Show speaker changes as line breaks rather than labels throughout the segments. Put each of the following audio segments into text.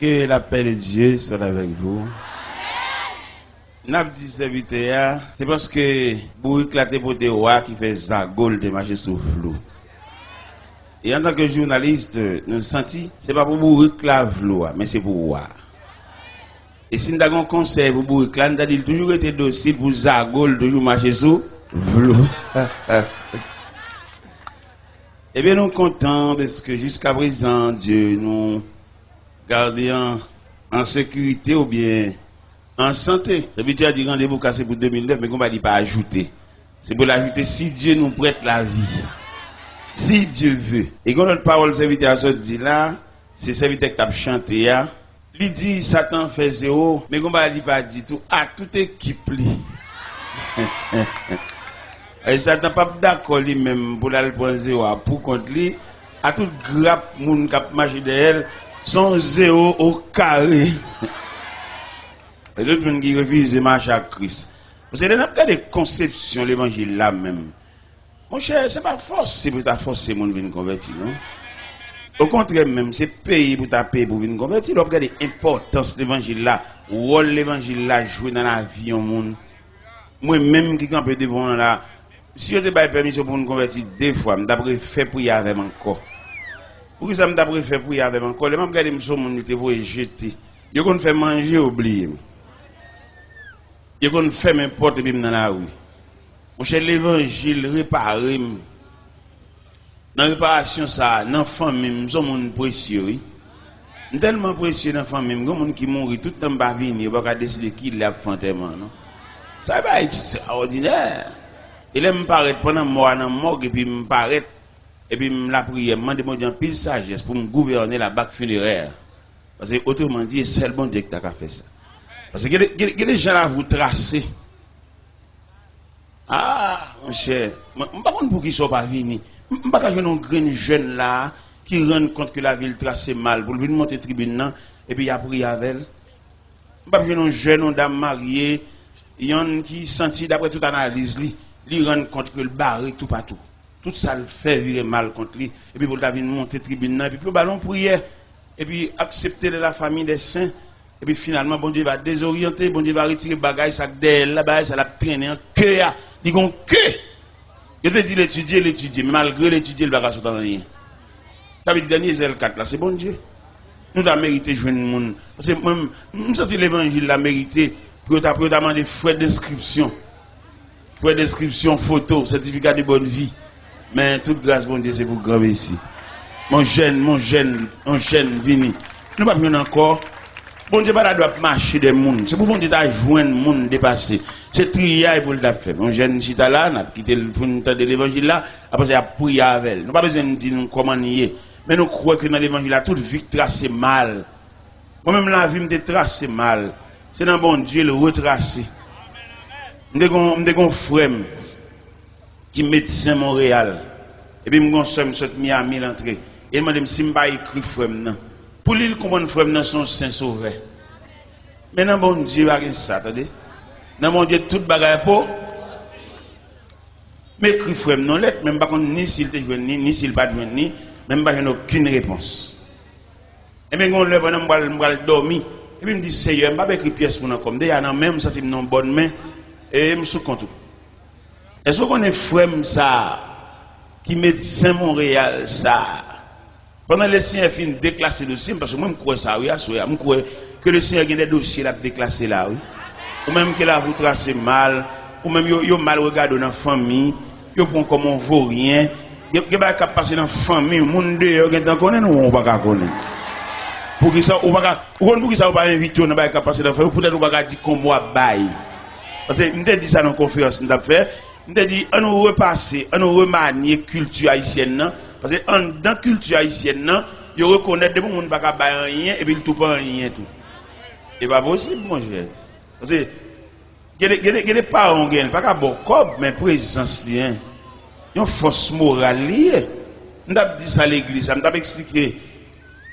Que la paix de Dieu soit avec vous. N'a dit serviteur, c'est parce que vous éclatez pour des rois qui fait zagol de marcher sous flou. Et en tant que journaliste, nous senti, c'est pas pour vous éclave l'eau, mais c'est pour voir. Et si nous avons un conseil pour vous éclave, nous avons toujours été docile pour zagol, toujours marcher sous flou. Eh bien, nous sommes contents de ce que jusqu'à présent, Dieu nous garde en sécurité ou bien en santé. D'habitude, a dit rendez-vous cassé pour 2009, mais on va dire pas ajouter. C'est pour l'ajouter si Dieu nous prête la vie. Si Dieu veut. Et quand notre parole serviteur a dit là, c'est serviteur qui a chanté là. Il dit Satan fait zéro, mais on va dire pas dit tout. À toute équipe li. Et Satan pas d'accord lui-même pour aller prendre zéro pour contre lui. À toute grappe moun qui a marché derrière, son zéro au carré. Et d'autres gens qui refusent de marcher à Christ. Vous savez, dans le des conceptions, l'évangile là même. Mon cher, ce n'est pas forcé pour ta forcer mon venir convertir, non? Au contraire, même, c'est payer pour ta payer pour venir convertir. Vous regardez l'importance de l'évangile là, rôle l'évangile là jouer dans la vie au monde. Moi-même qui campe devant là, si je te pas permission pour nous convertir deux fois, je devrais faire prier avec encore. Pourquoi ça me devrait faire prier avec encore? Les gens regardent mon monde, te voient jeter. Ils qu'on fait manger, oublier. Ils qu'on fait n'importe quoi dans la rue. Mon cher, l'évangile réparé. Dans la réparation, ça, dans la famille, nous sommes précieux. Tellement précieux dans la famille, nous sommes qui mourent tout le temps, pas venir, pas décider qui l'a fait. Ça va être extraordinaire. Il me paraît pendant moi dans morgue et puis me paraît et puis la prière, me demande un pile sagesse pour me gouverner la bac funéraire. Parce que autrement dit, c'est le bon Dieu qui a fait ça. Parce que les gens là vous tracer. Ah, mon cher, je ne sais pas pour qui ne sont pas venus. Je ne sais pas un grand jeune là qui rend compte que la ville tracée mal pour venir monter tribune et puis il a prié avec elle. Je ne sais pas un jeune dame mariée qui sentit d'après toute analyse, il rend compte que le barré tout partout. Tout ça le fait virer mal contre lui. Et puis pour venir monter tribune et puis pour ballon prière et puis accepter de la famille des saints. Et puis finalement, bon Dieu va désorienter, bon Dieu va retirer le bagage, ça là-bas, ça l'a traîné en queue. Il dit que. Il te dit l'étudier, mais malgré l'étudier, le bagage n'est rien. Ça veut dire dernier Zèle 4 là, c'est bon Dieu. Nous avons mérité de jouer le monde. Parce que moi, je sens l'évangile l'a mérité pour demander frais d'inscription. Frais d'inscription, photo, certificat de bonne vie. Mais toute grâce, bon Dieu, c'est pour grand ici. Mon jeune, vini. Nous ne pouvons pas encore. Bon Dieu, pas doit marcher des mondes. C'est pour bon Dieu de joindre le monde dépassé. C'est trier pour le faire. Mon jeune chita là, n'a quitté le fond de l'évangile là, après ça a prié avec elle. Nous pas besoin de dire comment nier. Mais nous croyons que dans l'évangile là, toute vie tracée mal. Moi-même la vie me tracée mal. C'est dans bon Dieu le retracer. M'dé frère qui médecin Montréal. Et puis m'gon somme saute Miami l'entrée. Et il m'a dit si m'pas écrit frère nan. Pour lui comprendre frère nan son saint sauveur. Mais dans bon Dieu va ça, attendez. Dans mon Dieu toute bagaille pour. Mais écrit frère non lettre même pas qu'on ni s'il te joint ni s'il pas joint ni même pas aucune réponse. Et bien on lève m'bral dormir et puis me dit Seigneur m'a pas écrit pièce pour nan comme déjà nan même senti non bonne main et me sous compte. Est-ce qu'on est frère ça qui médecin Montréal ça pendant les signes fin déclasser le dossier parce que moi je crois ça oui je crois que le Seigneur a des dossiers là déclassé là oui ou même que là vous tracez mal ou même yo mal regardé dans la famille yo prend comme on vaut rien yo pas capable passer dans la famille monde dehors gen connaît nous on pas connaître pour qui ça ou pas pour qui ça pas inviter on pas capable passer dans la famille peut-être on pas dire comme moi bail parce que me dit ça dans conférence n'a fait me dit on nous repasser on nous remanier culture haïtienne parce que dans la culture haïtienne yo reconnaît des monde pas capable rien et puis tout pas rien tout c'est pas possible mon cher parce que il y a des parents qui n'ont pas bon comme mais présence liée une force morale liée on a dit ça à l'église on a expliqué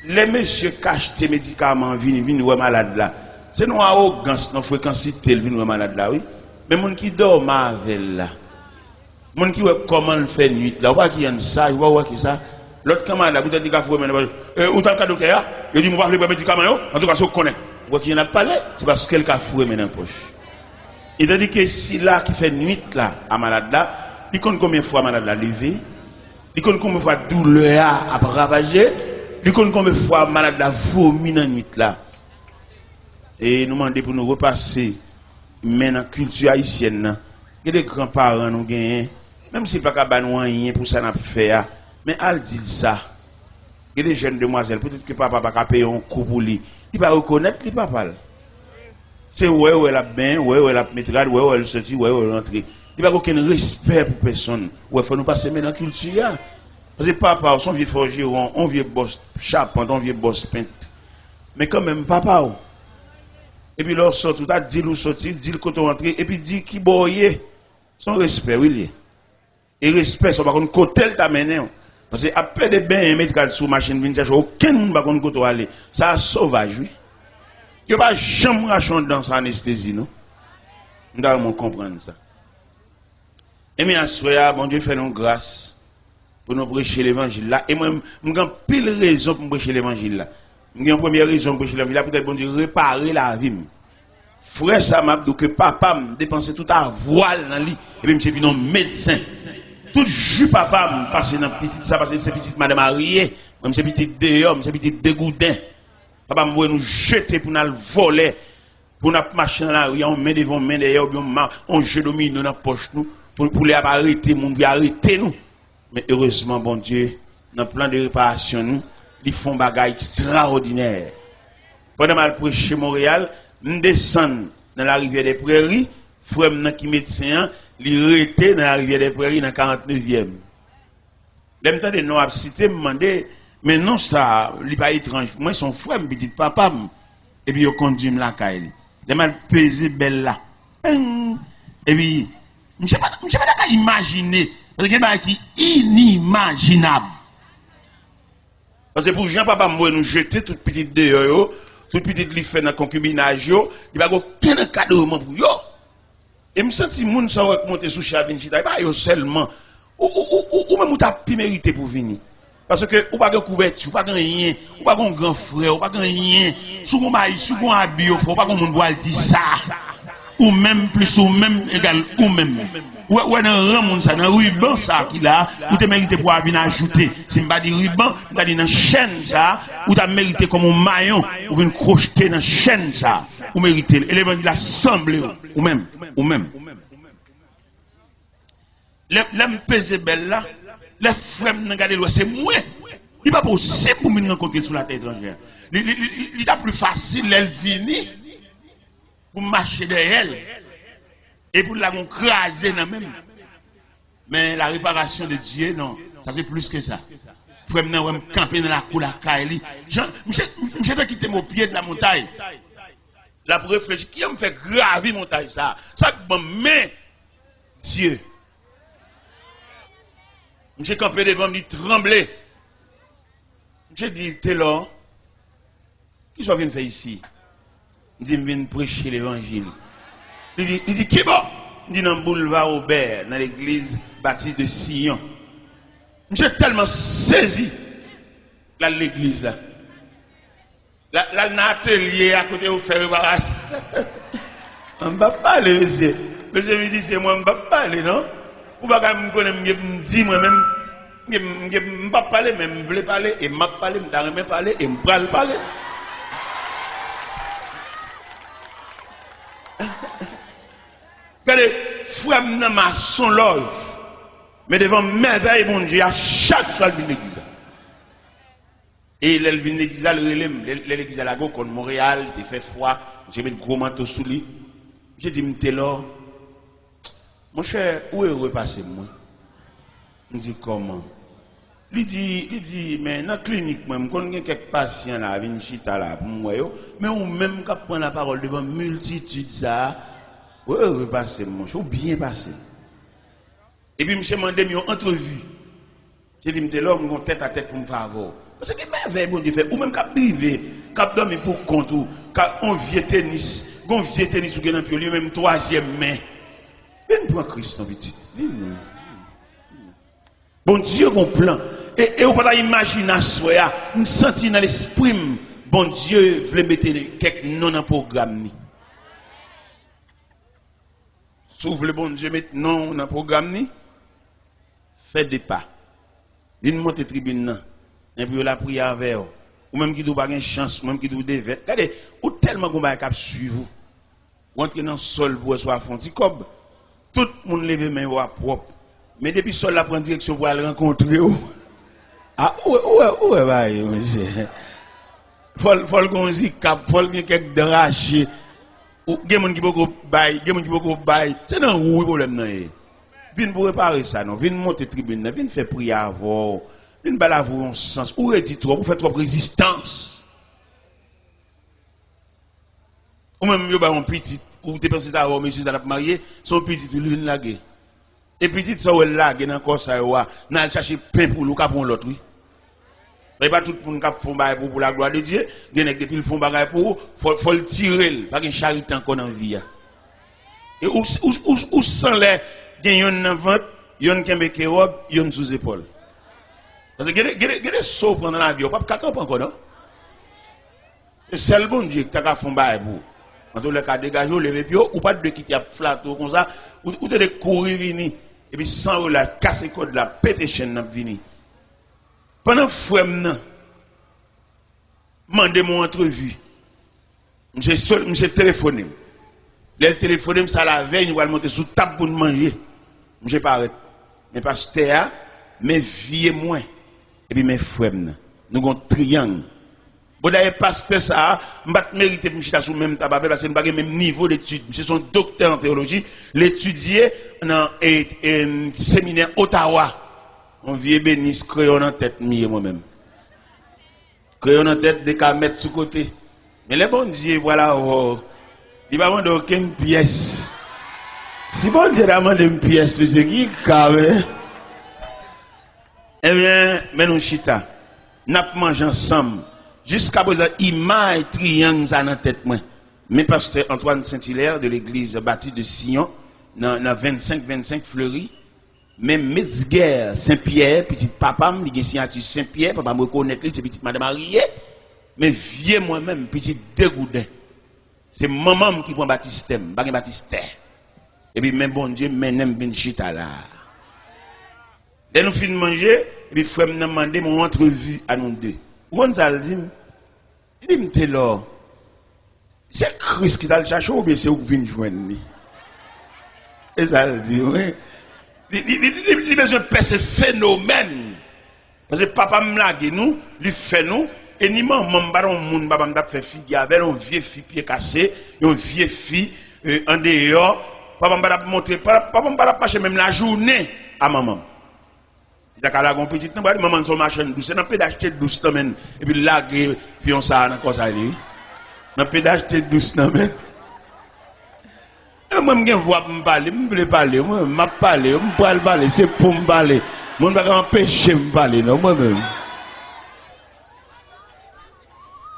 les messieurs cachent tes médicaments viennent ouais malade là c'est une arrogance non fréquencité viennent ouais malade là oui mais monde qui dort avec là monde qui ouais comment le fait nuit là ouais qui en ça ouais qui ça L'autre camarade, là, peut-être qu'il a foué, mais où t'as le docteur? Il dit, moi, je vais prendre médicament, en tout cas, si on connaît. Vous qui en a parlé, c'est parce qu'elle a foué dans la poche. Il a dit que si là, qui fait nuit, là, à malade là, il compte combien de fois malade là levé, il compte combien de fois douleur à ravager, il compte combien de fois malade là vomi dans la nuit là. Et nous demandons pour nous repasser, mais dans la culture haïtienne, il y a des grands-parents nous gagnent, même si pas qu'à nous rien pour ça n'a fait, mais elle dit ça. Il y a des jeunes demoiselles, peut-être que papa va payer un coup pour lui, il va reconnaître les papa. C'est ouais elle a bien, ouais elle a métrade, ouais elle sorti, ouais elle rentre. Il n'y a aucun respect pour personne. Ouais, faut nous passer dans la culture. Parce que papa, son vieux forgeron, on vieux boss charpente, on vieux boss peintre. Mais quand même papa. Et puis leur sort, tout à dit ou sorti, dit le côté rentré, et puis dit qui boye. Son respect, oui. Et respect, ça va contre côté t'a mené. Parce que après des bains, mettre sur machine, vintage, aucun monde va contre côté aller. Ça sauvage, oui. Il n'y a pas jamais rachon dans sa anesthésie, non? Nous devons comprendre ça. Et bien, à ce bon Dieu fait nous grâce pour nous prêcher l'évangile là. Et moi, je n'ai pile raison pour prêcher l'évangile là. J'ai une première raison pour prêcher l'évangile là, peut-être bon Dieu réparer la vie. Frère, ça m'a dit que papa m'a dépensé tout à voile dans lit. Et puis, je suis venu médecin. Tout jus papa m'a passé dans petite ça, parce que c'est petite madame mariée. Même c'est petit dehors, c'est petit dégoûtin. Papa m'a nous jeter pour nous voler. Pour nous marcher dans la rue, on met devant, main derrière, on jette domine dans la poche nous. Pour les arrêter, mon Dieu, arrêter nous. Mais heureusement, bon Dieu, dans le plan de réparation, nous, ils font des bagages extraordinaires. Pendant que je prêche Montréal, nous descendons dans la rivière des Prairies, frère qui médecin, il était dans la rivière des Prairies dans la 49e. L'aime temps de nous citer, me demander, mais non, ça, il n'est pas étrange. Moi, son frère me dit papa, et puis il conduit la caille. Il m'a pesé belle là. Et puis, je ne sais pas imaginer, parce que c'est inimaginable. Parce que pour Jean-Papa, nous jeter toute petite dehors, toute petite li fait dans le concubinage, il n'y a aucun cadeau pour eux. Et je me sens que les gens sont remontés sous Chavin Chita, pas seulement, ou même tu as pu mériter pour venir. Parce que ou pas de couverture, ou pas de rien, ou pas de grand frère, ou pas de rien, sous mon maïs, sous mon habit, ou pas de monde boire dit ça. Ou même plus, ou même égal, ou même. Ou dans le monde, dans le ruban, ça, qui là, ou tu mérité pour venir ajouter. Si je ne dis ruban, je dis dans la chaîne, ça, ou tu as mérité comme un maillon, ou venir crocheter dans la chaîne, ça, ou mérité. Et l'évangile assemblé, ou même. L'homme pesé belle là, les frères n'ont gardé l'eau, c'est moi. Il n'est pas possible pour me rencontrer sur la terre étrangère. Il est plus facile, elle venir. Pour marcher derrière elle et pour la craser dans même. Mais la réparation de Dieu, non, ça c'est plus que ça. Frère, je vais me camper dans la cour, la caille. Je dois quitter mon pied de la montagne. Là, pour réfléchir, qui me fait graver la montagne ça? Ça que mais Dieu. Je campé devant, me trembler. Je dis, t'es là. Qui soit venu faire ici? Il dit, je viens prêcher l'évangile. Il dit, qui est bon? Il dit, dans le boulevard Aubert, dans l'église bâtie de Sion. J'ai tellement saisi l'église là. Là, l'atelier à côté où faire embarrasse. On ne va pas parler, monsieur. Monsieur me dit, c'est moi, on ne va pas parler, non? Ou pas me connaître, me dit moi-même, je ne vais pas parler, mais je veux parler, et je ne parler, je ne vais parler, et je ne vais parler. Regardez, frère n'a ma son loge, mais devant merveille, mon Dieu, à chaque fois qu'il vient l'église. Et il vient l'église, l'église à la go, contre Montréal, il fait froid, j'ai mis le gros manteau sous lui. J'ai dit, m'étais là, mon cher, où est repassé moi? Il dit, comment? Il dit, mais dans la clinique, moi, je connais quelques patients là, viennent chita là, pour moi, mais ou même quand prend la parole devant multitude ça, oui, repassé, mon cher, ou bien passé. Et puis, je me demandé une entrevue. J'ai dit, je là, je tête à tête pour me faire voir. Parce que merveille, bon Dieu fait, ou même quand privé, quand dormir pour compte, ou quand on vient tennis, ou qui est dans le même troisième main. Viens pour Christ, petit. Bon Dieu, mon plan. Et on peut pas imaginer ça, me sentir dans l'esprit, bon Dieu voulait mettre quelques non dans le programme. Si vous voulez bon Dieu mettre non dans le programme, faites des pas. Une montée tribune, et puis la prière avec vous. Ou même qui doit pas une chance, ou même qui doit des vêtements. Regardez, ou tellement qu'on va cap suivre vous. Ou entrer dans le sol pour soit fond cob. Tout le monde lève main propre. Mais depuis sol la prend direction pour aller rencontrer vous. Ah ouais bah faut qu'on y cap, faut qu'il y ait quelques draché. Ou gen moun qui beaucoup bail, gen moun qui beaucoup bail. C'est non oui problème non. Vin pour réparer ça non, vin monter tribune, vin faire prière avant. Une balle à vous en sens. Ou dit trop, vous faites trop résistance. Ou même, vous avez un petit, ou tu penses ça, monsieur, ça n'a pas marié, son petit, il est lagué. Et petit, ça, il est lagué dans le corps, ça, il a cherché pain pour l'autre, pour l'autre, oui. Mais pas tout le monde qui fait pour la gloire de Dieu. Il y a depuis le fond bagaille pour, faut le tirer, pas une charité encore dans la vie. Et où sans les, il y a une vente, il y a une qui robe, il y a une sous-épaule. Parce que il y a des sauts pendant la vie, on ne peut pas encore, non? C'est le bon Dieu qui t'a fait un bail pour. En tout cas, dégager, lever pied, ou pas de quitter flatter comme ça, ou de courir, venir, et puis sans la casser code, la péter chaîne, venir. Pendant que je demandé mon entrevue, je téléphoné. Le téléphoné, ça la veille, nous allons monter sous table pour manger. Je ne pas arrêter. Mais pasteur, mes vieux moins. Et puis mes frères, nous avons un triangle. Bon, d'ailleurs, pasteur, ça, je ne mérite pas de me sur le même tabac parce que je n'ai pas le même niveau d'études. Je suis un docteur en théologie. L'étudier dans un séminaire Ottawa. On vient bénis, crayon en tête, moi-même. Crayon en tête, des cas mettre sous côté. Mais les bons dieux, voilà, il va demander aucune pièce. Si bon Dieu demande une pièce, monsieur, qui carré. Eh bien, mais nous chita, nous mangeons ensemble. Jusqu'à présent, image triangle dans la tête. Mais pasteur Antoine Saint-Hilaire de l'église bâtie de Sion, dans 25 Fleury, même Metzger Saint-Pierre, petit papa, il a signature Saint-Pierre, papa me reconnaît, c'est petite madame mariée, mais vieux moi-même, petit dégoudin. C'est maman qui prend baptistème, pas baptistère. Et puis, même bon Dieu, même ben chita là. Dès nous finissons de manger, et puis frère m'a demandé mon entrevue à nous deux. On ça le dit, il dit, là, c'est Christ qui t'a le cherché ou bien c'est où vient joindre? Et ça le dit, oui. Il a besoin de faire ce phénomène. Parce que papa me l'a dit, nous, lui fait nous, et ni maman m'a fait fille avec une vieille fille pied cassé, une vieille fille en dehors. Papa m'a montré, papa m'a marché même la journée à maman. Il a la petite, maman son machin douce, on peut d'acheter douce même, et puis là, puis on s'en a ça. On peut d'acheter douce même. Moi, je vois me parler, je veux parler, je veux parler, c'est pour me parler. Je ne vais pas empêcher de me parler, non, moi-même.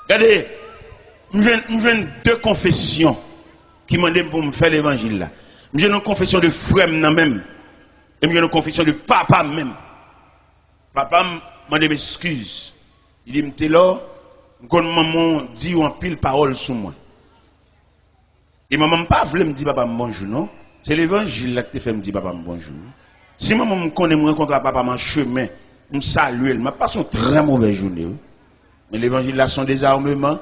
Regardez, je deux confessions qui m'ont dit pour me faire l'évangile là. J'ai une confession de frère même, et j'ai une confession de papa même. Papa m'a dit m'excuse. Il dit, m'étais là, quand maman dit en pile parole sur moi. Et maman pas voulu me dire papa bonjour, non? C'est l'évangile qui te fait me dire papa bonjour. Si maman me connaît, me rencontre papa en chemin, me salue, elle m'a passé une très mauvaise journée. Mais l'évangile là, son désarmement,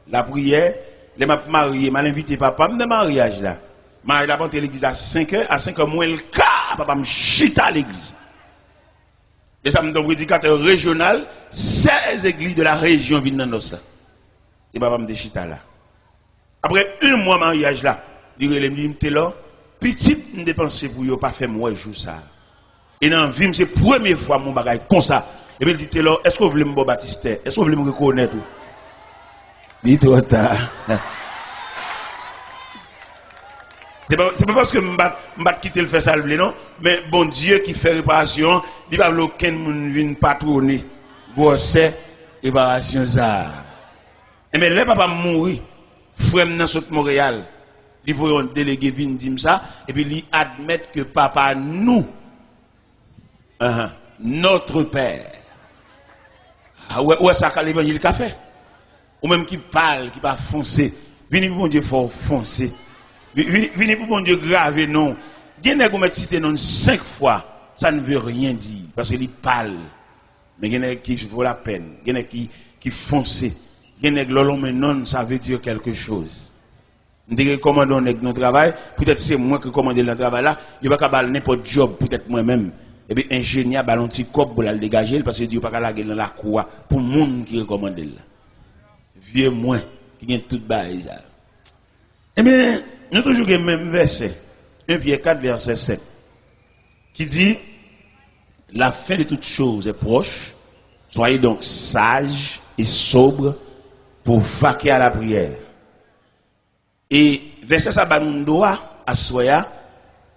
la prière, les m'a marié, m'a invité papa, me de mariage là. Il a monté l'église à 5h, à 5h moins le cas, papa me chita à l'église. Et ça me donne un prédicateur régional, 16 églises de la région viennent dans ça. Et papa me chita là. Après un mois de mariage là, il me dit, là, petit, je dépense pour ne pas faire moi jour ça. Et dans la vie, c'est la première fois mon bagage comme ça. Et puis il dit, là, est-ce que vous voulez me baptiser? Est-ce que vous voulez me reconnaître? Il dit, trop tard. C'est pas parce que je vais quitter le faire salver, non? Mais bon Dieu qui fait réparation, il va aucun monde venir patronner. Grosse réparation ça. Et mais là, papa mourir. Frère dans saute Montréal, il voit un délégué venir dire ça, et puis il admet que papa nous, notre Père, Ouais, ça qu'a l'évangile qu'a fait. Ou même qui parle, qui pas foncer. Venez pour bon Dieu fort foncer. Venez pour bon Dieu graver non. Gen nèg ou met cité non 5 fois, ça ne veut rien dire parce qu'il parle. Mais gen nèg qui vaut la peine, gen nèg qui foncer. Gen nèg lolon mais non, ça veut dire quelque chose. Nous recommandons notre travail, peut-être c'est moi qui commande le travail là, il va pas n'importe job, peut-être moi-même. Et bien ingénieur ballon petit cop pour la dégager parce que Dieu pas la dans la cour pour monde qui recommande là. Vieux moins qui gagne toute bail ça. Eh bien, nous toujours le même verset, 1 Pierre 4 verset 7 qui dit la fin de toutes choses est proche. Soyez donc sages et sobres pour vaquer à la prière. Et verset ça ba nous doit à soya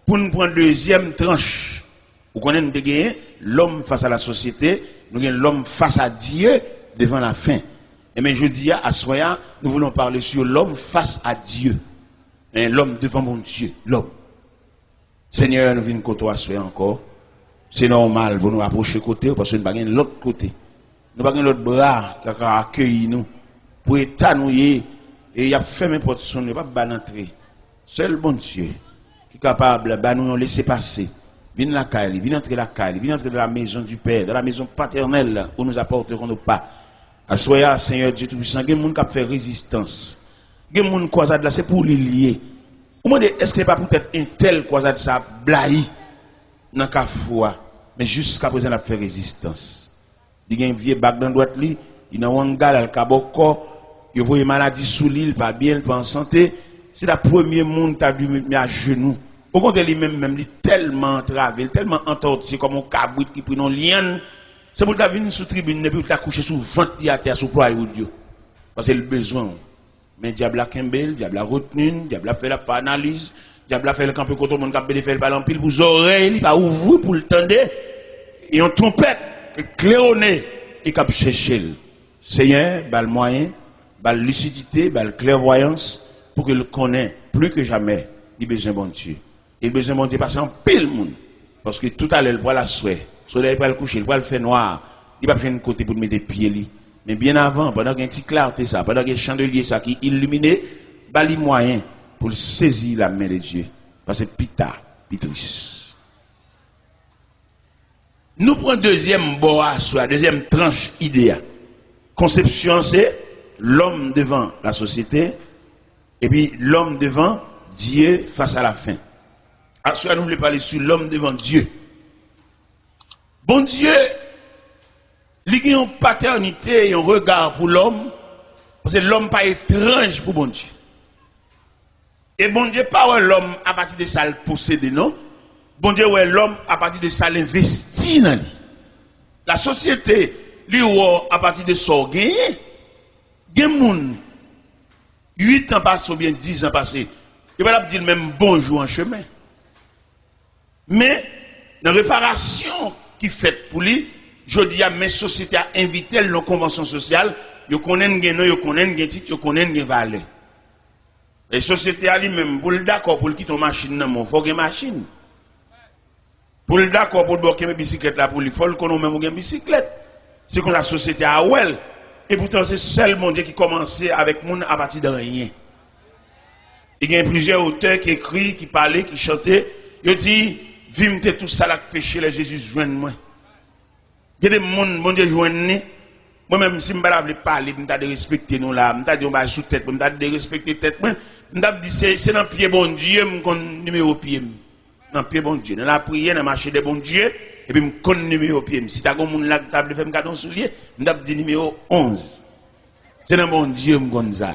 pour nous prendre deuxième tranche. Vous connaissez l'homme face à la société, nous avons l'homme face à Dieu devant la fin. Et bien je dis à soya, nous voulons parler sur l'homme face à Dieu. L'homme devant mon Dieu, l'homme. Seigneur, nous venons côté à soya encore. C'est normal, vous nous rapprocher côté parce que nous n'avons pas l'autre côté. Nous n'avons pas l'autre bras qui a accueilli nous pour étanouiller. Et il y a fait mes portes son, il n'y a pas d'entrée. Seul bon Dieu qui est capable de nous laisser passer. Viens la caille, viens entrer la caille, viens entrer dans la maison du Père, dans la maison paternelle où nous apporterons nos pas. Assoya, Seigneur Dieu Tout-Puissant, il y a des gens qui font résistance. Il y a des gens qui croisent là, c'est pour les lier. Est-ce que ce n'est pas peut-être un tel croisade ça blahi dans la foi, mais jusqu'à présent, il a fait résistance. Il y a un vieux bac dans la droite, il y a un gars dans le corps. Il voit une maladie sous l'île, pas bien, pas en santé. C'est la première monde qui a dû mettre à genoux. Au contraire, lui-même, il est tellement entravé, tellement entorti, comme un cabrit qui prend un lien. C'est pour qu'il vienne sous tribune, et puis il a couché sous ventre, il a terre, sous poids de Dieu. Parce que c'est le besoin. Mais le diable a Kembel, le diable a retenu, le diable a fait la analyse, le diable a fait le camp contre le monde qui a fait le ballon pile pour les oreilles, il va ouvrir pour le tendre. Et on trompette, claironné, et il a cherché. Seigneur, le moyen. La lucidité, la clairvoyance, pour qu'il connaisse plus que jamais, il a besoin de bon Dieu. Il a besoin de bon Dieu parce qu'il y a un pile monde. Parce que tout à l'heure, il va la souhait. Le soleil va le coucher, il va le faire noir. Il va besoin de côté pour mettre les pieds. Mais bien avant, pendant qu'il y a un petit clarté, ça, pendant qu'il y a un chandelier ça, qui est illuminé, il y a les moyens pour saisir la main de Dieu. Parce que pita, pitris. Nous prenons deuxième bois, soit deuxième tranche idéale. Conception, c'est l'homme devant la société et puis l'homme devant Dieu face à la fin. Ensuite, nous voulons parler sur l'homme devant Dieu. Bon Dieu, il y a une paternité et un regard pour l'homme, parce que l'homme n'est pas étrange pour bon Dieu. Et bon Dieu, pas l'homme à partir de ça le posséder, non? Bon Dieu, ouais l'homme à partir de ça l'investit dans lui. La société, lui, à partir de ça, gagné. Il y a des gens, 8 ans passés ou bien 10 ans passés, il ne va pas dire même bonjour en chemin. Mais, dans la réparation qui fait pour lui, je dis à mes sociétés à inviter la convention sociale, ils connaissent les noms, ils connaissent les titres, ils connaissent les valeurs. Et la société a lui-même, pour le d'accord, pour le quitter une machine, il faut une machine. Pour le d'accord, pour le bloquer mes bicyclettes là, pour lui, il faut qu'on même une bicyclette. C'est comme la société a well. Et pourtant, c'est seulement Dieu qui commençait avec monde à partir de rien. Il y a plusieurs auteurs qui écrivent, qui parlaient, qui chantaient. Ils disent, vimte tout ça là péché, les Jésus joigne moi. Il y a des gens, mon Dieu joigne. Moi-même, si je ne veux pas parler, je vais respecter nous là. Je vais dire, sous tête, je vais respecter tête. Je vais dire, c'est dans le pied bon Dieu, je numéro pied. Dans le pied bon Dieu. Dans la prière, dans le marché de bon Dieu. Et puis, je connais le numéro pied. Si tu as un monde là qui t'a fait un cadeau soulier, je vais dire numéro 11. C'est dans bon Dieu, je connais ça.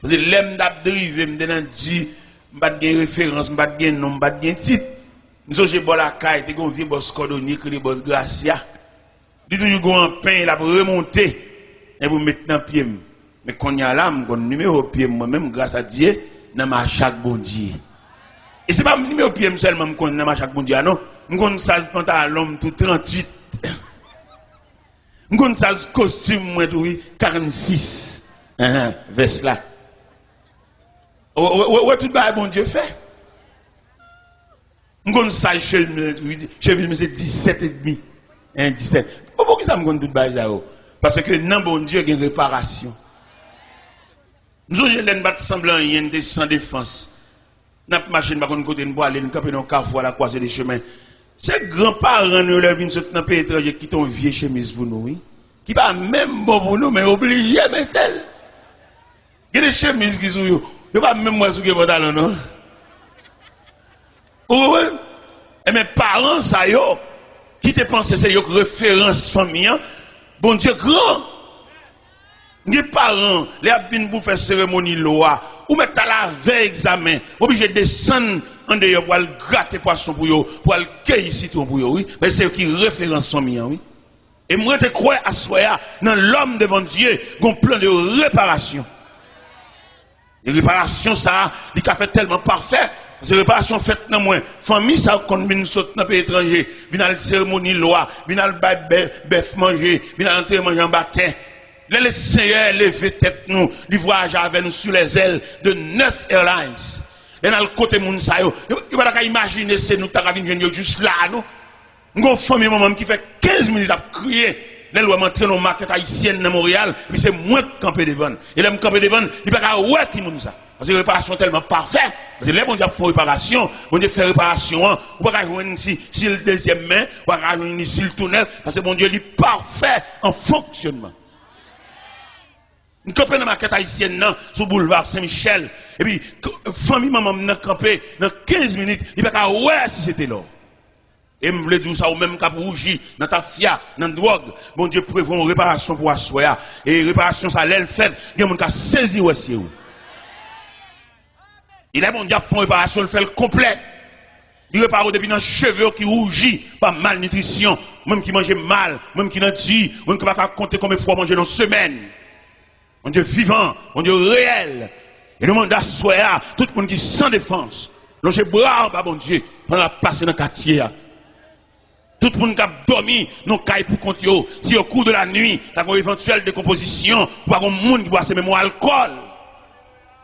Parce que l'aime d'abdriver, je vais dire, je vais dire référence, je vais dire nom, je vais dire titre. Nous j'ai bon la caille, tu as un vieux boss cordonnier, qui est boss Gracia. Il y a toujours un pain, il a remonter. Et vous mettez dans le pied. Mais quand il y a là, je connais le numéro pied, moi-même, grâce à Dieu, dans ma chaque bon Dieu. Et ce n'est pas le numéro pied seulement que je connais dans chaque bon Dieu, non. Je connais ça pantalon tout 38. Je connais ça costume moi tout 46. Vers là. Ouais tout le bon Dieu fait. Je connais ça chemise c'est 17 et demi. 17. Pourquoi ça me connais tout le Parce que non, bon Dieu, il y a une réparation. Nous avons battre semblant, il y a sans défense. Nous avons marché de côté de bois, nous avons campé dans le carrefour à la croisée des chemins. Ces grands-parents nous leur viennent dans un pays étranger qui ont une vieille chemise pour nous, oui. Qui pas même bon pour nous, mais obligé à mettre elle. Il y a des chemises qui sont, il n'y a pas même moi sur le pantalon, non? Oui, et mes parents, ça y est, qui te pensent, c'est une référence famille, bon Dieu grand. Les parents, les abîmes pour faire cérémonie loi, ou mettre à la veille examen, obligé de descendre en dehors pour aller gratter poisson pour eux, pour aller cueillir citron pour eux, oui. Mais c'est qui référence famille, oui. Et moi, je crois à soi, dans l'homme devant Dieu, un plan de réparation. Et réparation, ça, il a fait tellement parfait. C'est réparation faite dans moi. Famille, ça, quand vient sauter dans le pays étranger, vient à la cérémonie loi, vient à la bœuf manger, vient à l'entrée manger en baptême. Les Seigneurs lever tête nous, ils voyagent avec nous sur les ailes de 9 Airlines. Et dans le côté moun sa yo, il va pas imaginer c'est nous t'as venir juste là nous. Une famille maman qui fait 15 minutes à crier. Les lois m'entrer dans market haïtienne dans Montréal, puis c'est moi qui camper devant. Et là me camper devant, il pas ka ouais qui moun ça. Parce que réparation tellement parfait. Parce que les bon Dieu fait réparation, bon Dieu fait réparation, ou pas joindre si le deuxième main, ou pas joindre si le tunnel parce que bon Dieu est parfait en fonctionnement. Nous campons dans la market haïtienne, sur le boulevard Saint-Michel. Et puis, famille maman m'a campé dans 15 minutes. Il n'y a pas ouais si c'était là. Et je voulais dire ça au même cap rougi, dans ta fia, dans la drogue. Bon Dieu prévoit une réparation pour assoya. Et réparation, ça l'elle fait. Il y a des gens qui ont saisi aussi. Il est bon Dieu fait une réparation, il fait le complet. Il répare depuis dans les cheveux qui rougit par malnutrition. Même qui mange mal, même qui n'a dit, même qui ne va pas compter combien de fois manger dans une semaine. Mon Dieu vivant, mon Dieu réel. Et le monde d'assoya, tout le monde qui sans défense. L'on brave, bon Dieu, pendant la passe dans le quartier. Tout le monde qui a dormi, non caille pour compte yo. Si au cours de la nuit, t'as une éventuelle décomposition, ou pas un monde qui boit ce même alcool.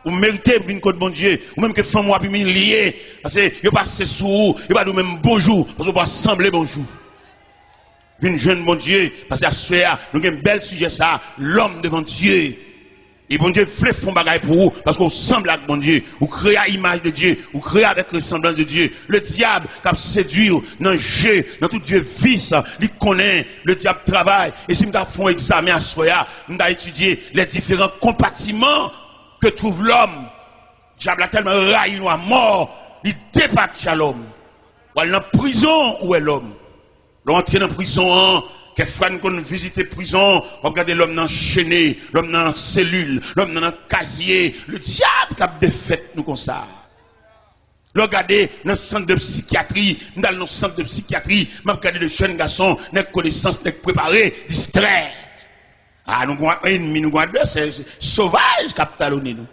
Ou méritez une côte bon Dieu, ou même que femme ou humilié, parce que yo passe sous, yo pas nous même bonjour, parce qu'on va sembler bonjour. Une jeune bon Dieu, parce que à ce nous avons un bel sujet ça, l'homme devant Dieu. Et bon Dieu fait fond bagaille pour vous, parce qu'on semble avec bon Dieu, ou créer à l'image de Dieu, ou créer avec le semblant de Dieu. Le diable, qui a séduit dans le jeu, dans tout Dieu vice, il connaît, le diable travaille. Et si nous avons un examen à soi, nous avons étudié les différents compartiments que trouve l'homme. Le diable a tellement raillé nous à mort, il dépasse l'homme. Ou elle est en prison, où est l'homme? L'entrée dans la prison, que frère qu'on visite la prison, regardez l'homme enchaîné, l'homme dans la cellule, l'homme dans le casier, le diable qui a défait nous comme ça. Regardez dans le centre de psychiatrie, dans le centre de psychiatrie, m'a regardé de jeunes garçons, n'ont connaissance, n'ont préparé, distraits. Ah, nous avons un ennemi, nous avons un adversaire, sauvage qui a talonné nous.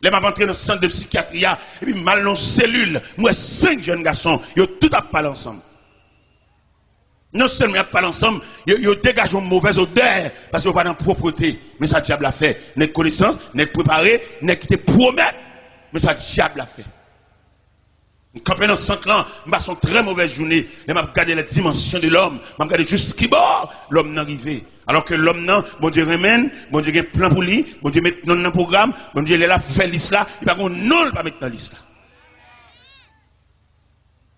Les m'a rentré dans le centre de psychiatrie, et puis mal dans la cellule, moi 5 jeunes garçons, ils ont tout à parler ensemble. Non seulement ils parlent ensemble, ils dégagent une mauvaise odeur parce qu'ils n'ont pas de propreté. Mais ça, diable a fait. N'est connaissance, n'est préparé, n'est qui te promet. Mais ça, diable a fait. Quand dans 5 ans, je passe une très mauvaise journée. Je vais regarder la dimension de l'homme. Je vais regarder jusqu'à bord l'homme n'est arrivé. Alors que l'homme, bon Dieu remène, bon Dieu a un plan pour lui, bon Dieu met dans le programme, bon Dieu est là, fait liste là, il va non, pas mettre dans la liste là.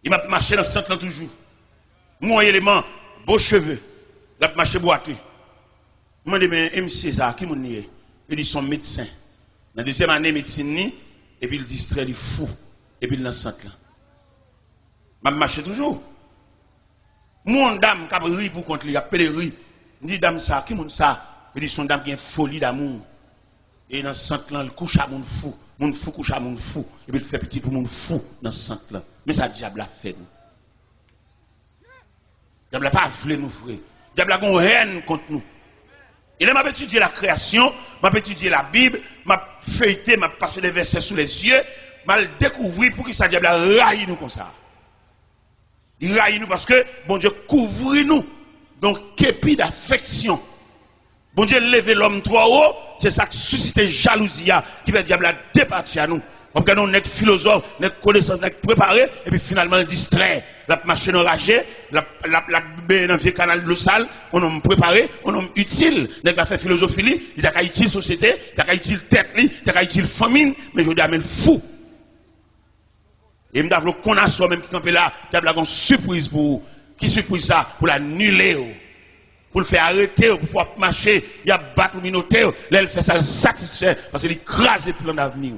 Il m'a marché dans 5 ans toujours. Mon élément, beaux cheveux, la marché boité. Je me dis, mais MC, ça, qui m'en est? Il dit, son médecin. Dans la deuxième année, médecine, et puis il distrait, il fou, et puis il est dans 5 ans. Je marche toujours. Mon dame qui a ri pour contre lui, il a appelé ri. Il dit, dame, ça, qui m'en ça? Il dit, son dame qui a une folie d'amour. Et dans 5 ans, il couche à mon fou. Mon fou couche à mon fou. Et puis il fait petit pour mon fou dans 5 ans. Mais ça, diable a fait. Le diable n'a pas voulu nous, frère. Le diable a une haine contre nous. Il m'a étudié la création, m'a étudié la Bible, m'a feuilleté, m'a passé des versets sous les yeux, m'a découvert pour que ça diable a raillé nous comme ça. Il raille nous parce que bon Dieu couvre nous. Donc, képi d'affection. Bon Dieu lever l'homme trop haut, c'est ça qui suscite jalousie, qui fait le diable a départir à nous. On regarde un net philosophe, net connaissance, net préparé, et puis finalement distrait. La machine enragée, la dans le canal de l'eau sale, on a préparé, on a utile. Net la fait philosophie, il a utile société, il a utile tête, il a utile famine, mais je dis à fou. Et je dis qu'on a soi même qui campé là, qui a une surprise pour qui surprise ça, pour l'annuler, pour le faire arrêter, pour pouvoir marcher, il y a battre le minotaire, là il fait ça satisfait, parce qu'il écrase le plan d'avenir.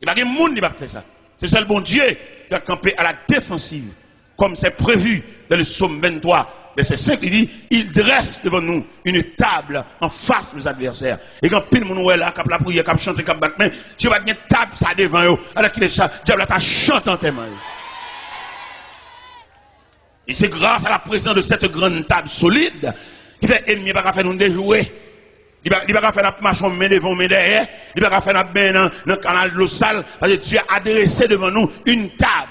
Il n'y a pas de monde qui va faire ça. C'est seul bon Dieu qui a campé à la défensive, comme c'est prévu dans le psaume 23, verset 5, il dit, il dresse devant nous une table en face de nos adversaires. Et quand pile mon est là, cap la prière, cap chanter, cap battre main, tu vas une table ça devant eux, alors qu'il est diable t'a chanté en tes mains. Et c'est grâce à la présence de cette grande table solide qui fait ennemi pas faire nous déjouer. Il va pas faire la marche en main devant, main derrière. Il va pas faire la main dans le canal de l'eau sale. Parce que Dieu a adressé devant nous une table.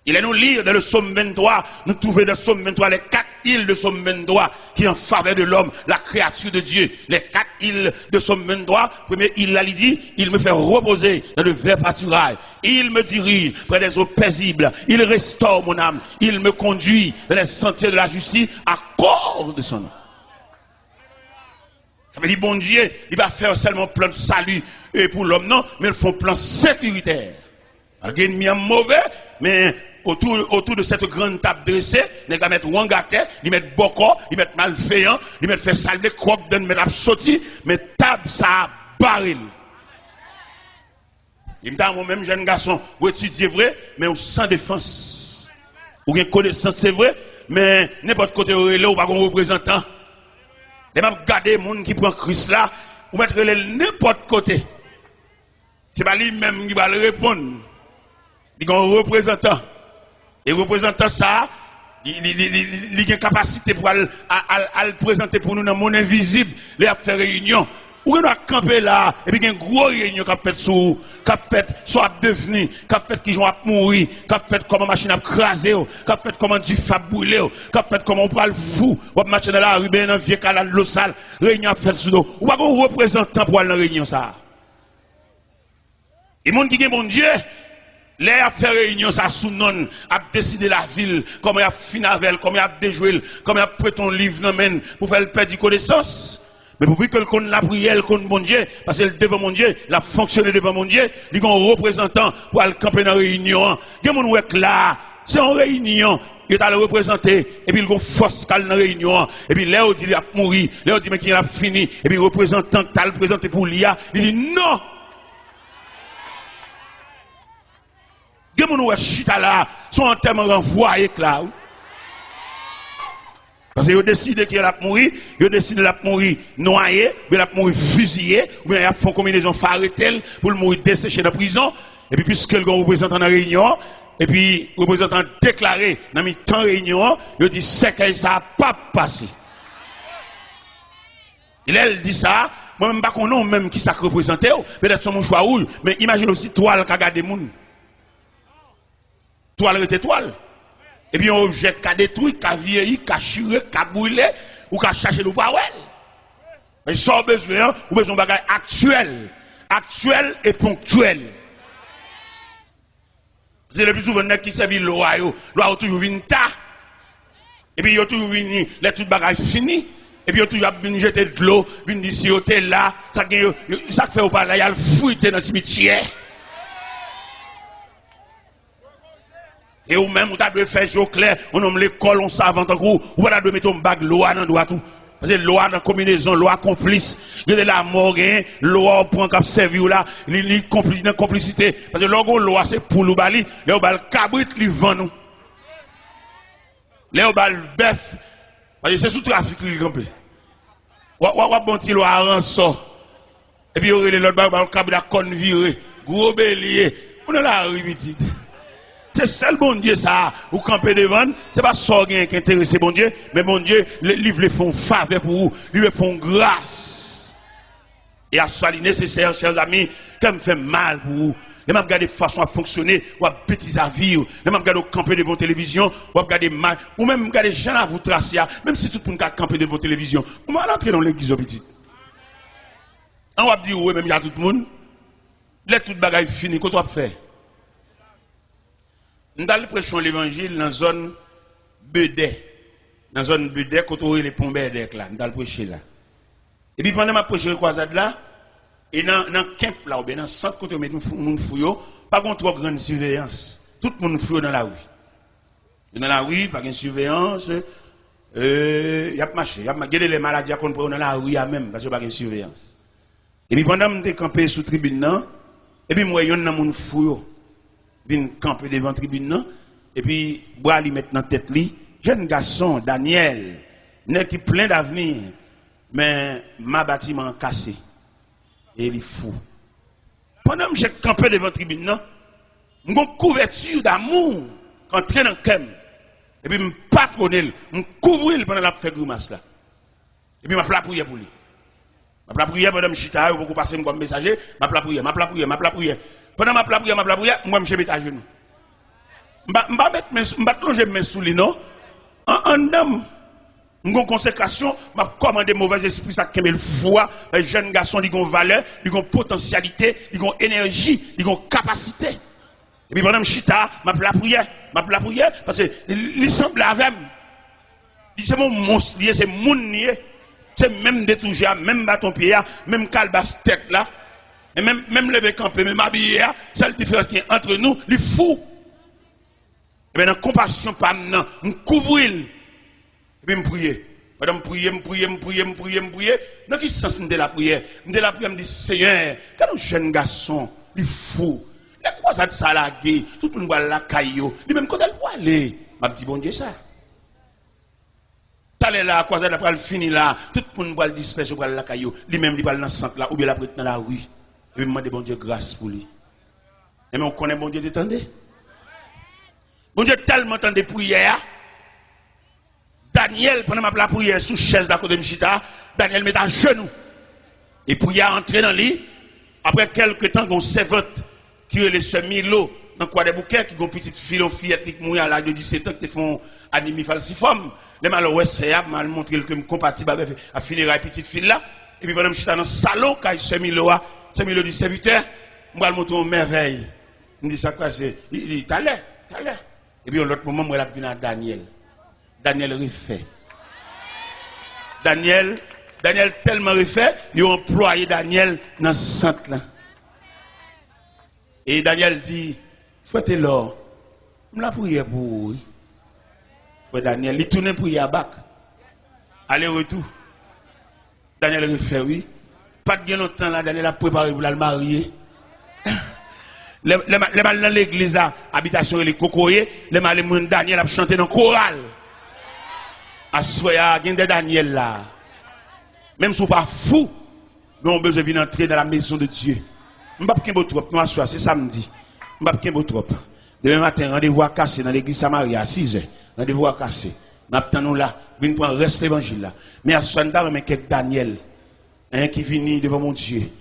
Il est nous lire dans le psaume 23. Nous trouvons dans le psaume 23 les 4 îles de psaume 23 qui en faveur de l'homme, la créature de Dieu. Les 4 îles de psaume 23. Première île, là, il dit, il me fait reposer dans le vert pâturage. Il me dirige près des eaux paisibles. Il restaure mon âme. Il me conduit dans les sentiers de la justice à cause de son nom. Ça veut dire, bon Dieu, il va faire seulement plan de salut pour l'homme, non, mais il faut un plan sécuritaire. Il y a un mauvais, mais autour de cette grande table dressée, il va mettre wangate, il va mettre boko, il va mettre malveillant, il va faire salder, croque, il va mettre sauté, mais table ça baril. Il me dit, moi-même, jeune garçon, vous étudiez vrai, mais sans défense. Ou bien connaissance, c'est vrai, mais n'importe côté où il est, ou pas un représentant. Les mêmes garder les gens qui prennent Christ là, ou mettre n'importe côté. Ce n'est pas lui-même qui va le répondre. Il y a un représentant. Et le représentant, ça, il a une capacité pour le présenter pour nous dans le monde invisible, il a fait réunion. Ou on a campé là, et puis il y a une grosse réunion qui a fait sur, qui a fait soit devenu, qui a fait qui vont mourir, qui a fait comment machine a crasé, qui a fait comment du fab brûlé, qui a fait comment on parle fou, ou marcher dans la rue, dans le vieux canal de l'eau sale, réunion a fait sur nous. Ou pas un représentant pour aller dans la réunion ça. Et monde qui est bon Dieu, les a fait réunion ça sous non, a décidé la ville, comment il a fini avec, comment il a déjoué, comment il a pris ton livre dans main pour faire le perdre connaissance. Mais pour que qu'on la prière, qu'on bon Dieu, parce que devant mon Dieu, il a fonctionné devant mon Dieu, il y a un représentant pour aller camper dans la réunion. Il y a un là, c'est une réunion, il est allé représenter, et puis il y a une force dans la réunion, et puis là, il dit qu'il a mouru, là, il dit qu'il a fini, et puis le représentant qui a présenté pour l'IA, il dit non! Il y a un chita là, son enterrement renvoyé là. Parce qu'ils ont décidé qu'il a mourir, ils ont décidé qu'il a mourir noyé, il a mourir fusillé, ou bien ils font combinaison faretelle pour le mourir desséché dans la prison. Et puis, puisque le représentant dans la réunion, et puis le représentant déclaré dans le temps de réunion, il dit c'est que ça n'a pas passé. Il dit ça, moi-même, je ne sais pas même qui ça représente, peut-être son choix rouge, mais imagine aussi toile qui a gardé le monde. Toile était toile. Et puis, un objet qui a détruit, qui a vieilli, qui a chiré, qui a brûlé, ou qui a cherché le power. Mais sans besoin, ou besoin de bagages actuels. Actuels et ponctuels. C'est le plus souvent qui servent l'eau, l'eau toujours venu tard. Et puis, il y a toujours venu, les tout bagages finis. Et puis, il y a toujours venu jeter de l'eau, venu d'ici, hôtel là. Ça fait au palais, il y a le fouillé dans le cimetière. Et ou même, vous avez fait jour clair, on nomme l'école, on savante en gros, ou vous avez mettre un bague, l'eau dans le tout. Parce que l'eau dans combinaison, l'eau complice, il y a de la mort, l'eau prend comme servi là, il complice dans complicité. Parce que l'eau c'est pour le bali, l'eau bal cabrit, il vend nous. L'eau bal bœuf, parce que c'est sous trafic, il campé. Ou bon petit l'eau à rançon. Et puis, il y a l'autre bal cabrit à conne viré, gros bélier, on a la rue, c'est seul bon Dieu ça, ou camper devant, c'est pas ça qui intéresse bon Dieu, mais bon Dieu, les livres les font faveur pour vous, lui font grâce. Et à soi nécessaire, chers amis, quand me fait mal pour vous, les mêmes regarder façon à fonctionner, ou à bêtises à vivre, les mêmes regarder camper devant télévision, ou à regarder mal, ou même regarder gens à vous tracer, même si tout le monde a campé devant télévision, on va entrer dans l'église petite. On va dire, oui, même il y a tout le monde. Là, toute bagaille fini, qu'est-ce qu'on fait? Nous allons prêcher l'évangile dans la zone Bedé. Dans la zone Bedé, quand on les pompes là, nous allons prêcher là. Et puis pendant que je prêche le croisade là, et dans le camp là, ou bien dans le centre, quand on met tout le monde fouillé, pas contre trop grande surveillance. Tout le monde fouillé dans la rue. Dans la rue, pas de surveillance. Il y a marché. Il y a les maladies qu'on prend dans la rue même, parce qu'il n'y a pas de surveillance. Et puis pendant que je campé sous la tribune, et puis moi, il y a un monde fouillé. Je viens camper devant la tribune, et puis, bois lui mettre dans la tête, jeune garçon, Daniel, n'est qui plein d'avenir, mais ma bâtiment cassé. Et il est fou. Pendant que je campé devant la tribune, j'ai une couverture d'amour quand je dans le cœur. Et puis je patronne, je couvre pendant la fait grimace là. Et puis je plat prière pour lui. Je plat prière pendant que je suis là, je passer comme messager, je plat prière. Pendant que je plat prière, moi je mets à genoux. Je vais plonger mes sous les non. En homme, une consécration, je commande mauvais esprit, ça qui me le foie. Les jeunes garçons, ils ont valeur, ils ont potentialité, ils ont énergie, ils ont capacité. Et puis pendant que je suis là, je plat prière, parce que il semble avec moi. C'est mon monstre, c'est mon nier. C'est même détouché, même bâton pied, même calbas tête là. Et même lever campé, même habillé, c'est la différence qui est entre nous, les fous. Et bien, dans la compassion, pas maintenant, je couvre. Et puis, je prie. Madame, je prie. Dans quel sens de la prière? De la prière, je me dis, Seigneur, quand un jeune garçon, il est fou. Les croisades salagées, tout le monde voit la caillou. Lui-même, quand elle voit aller, je me dis, bon Dieu, ça. T'allais là, croisade après, elle finit là, tout le monde voit le disperser, voit la caillou. Lui-même, il va dans le centre là, ou bien la prête dans la rue. Et je me demande, bon Dieu, grâce pour lui. Et mais on connaît bon Dieu, t'entendez? Bon Dieu, tellement tant de prières. Daniel, pendant ma prière sous chaise d'à côté de Mchita, Daniel met à genoux. Et prière entrer dans lui. Après quelques temps, on servante qui est le semi-lot dans quoi des bouquets, qui ont une petite fillette qui mouille à l'âge de 17 ans, qui font anémie falciforme. Les malheureux, c'est mal montré que je suis compatible avec la funéraille petite fille là. Et puis pendant que je suis dans le salon, quand je suis semi-lot du serviteur, je vais montrer une merveille. Je me dis ça quoi, c'est. Il dit, t'as l'air. Et puis, l'autre moment, moi, je viens à Daniel. Daniel refait. Daniel tellement refait, il a employé Daniel dans ce centre-là. Et Daniel dit, fouettez l'or. Je la prière pour vous. Frère Daniel, il tourne pour y abattre. Aller-retour. Daniel refait, oui. Pas de bien longtemps, là, Daniel a préparé pour la marier. Les mal dans l'église, habitation et les cocoyers, les mal les Daniel a chanté dans le choral. À soya, il y a Daniel là. Même si vous pas fou, nous avons besoin de entrer dans la maison de Dieu. Je ne vais pas trop, nous asseoir, c'est samedi. Je ne vais pas trop. Demain matin, rendez-vous à casser dans l'église Samaria à 6 h. Rendez-vous à casser. Nous attendons là, nous prendre le reste de l'évangile là. Mais à soir, nous avons quelques Daniel qui vient devant mon Dieu,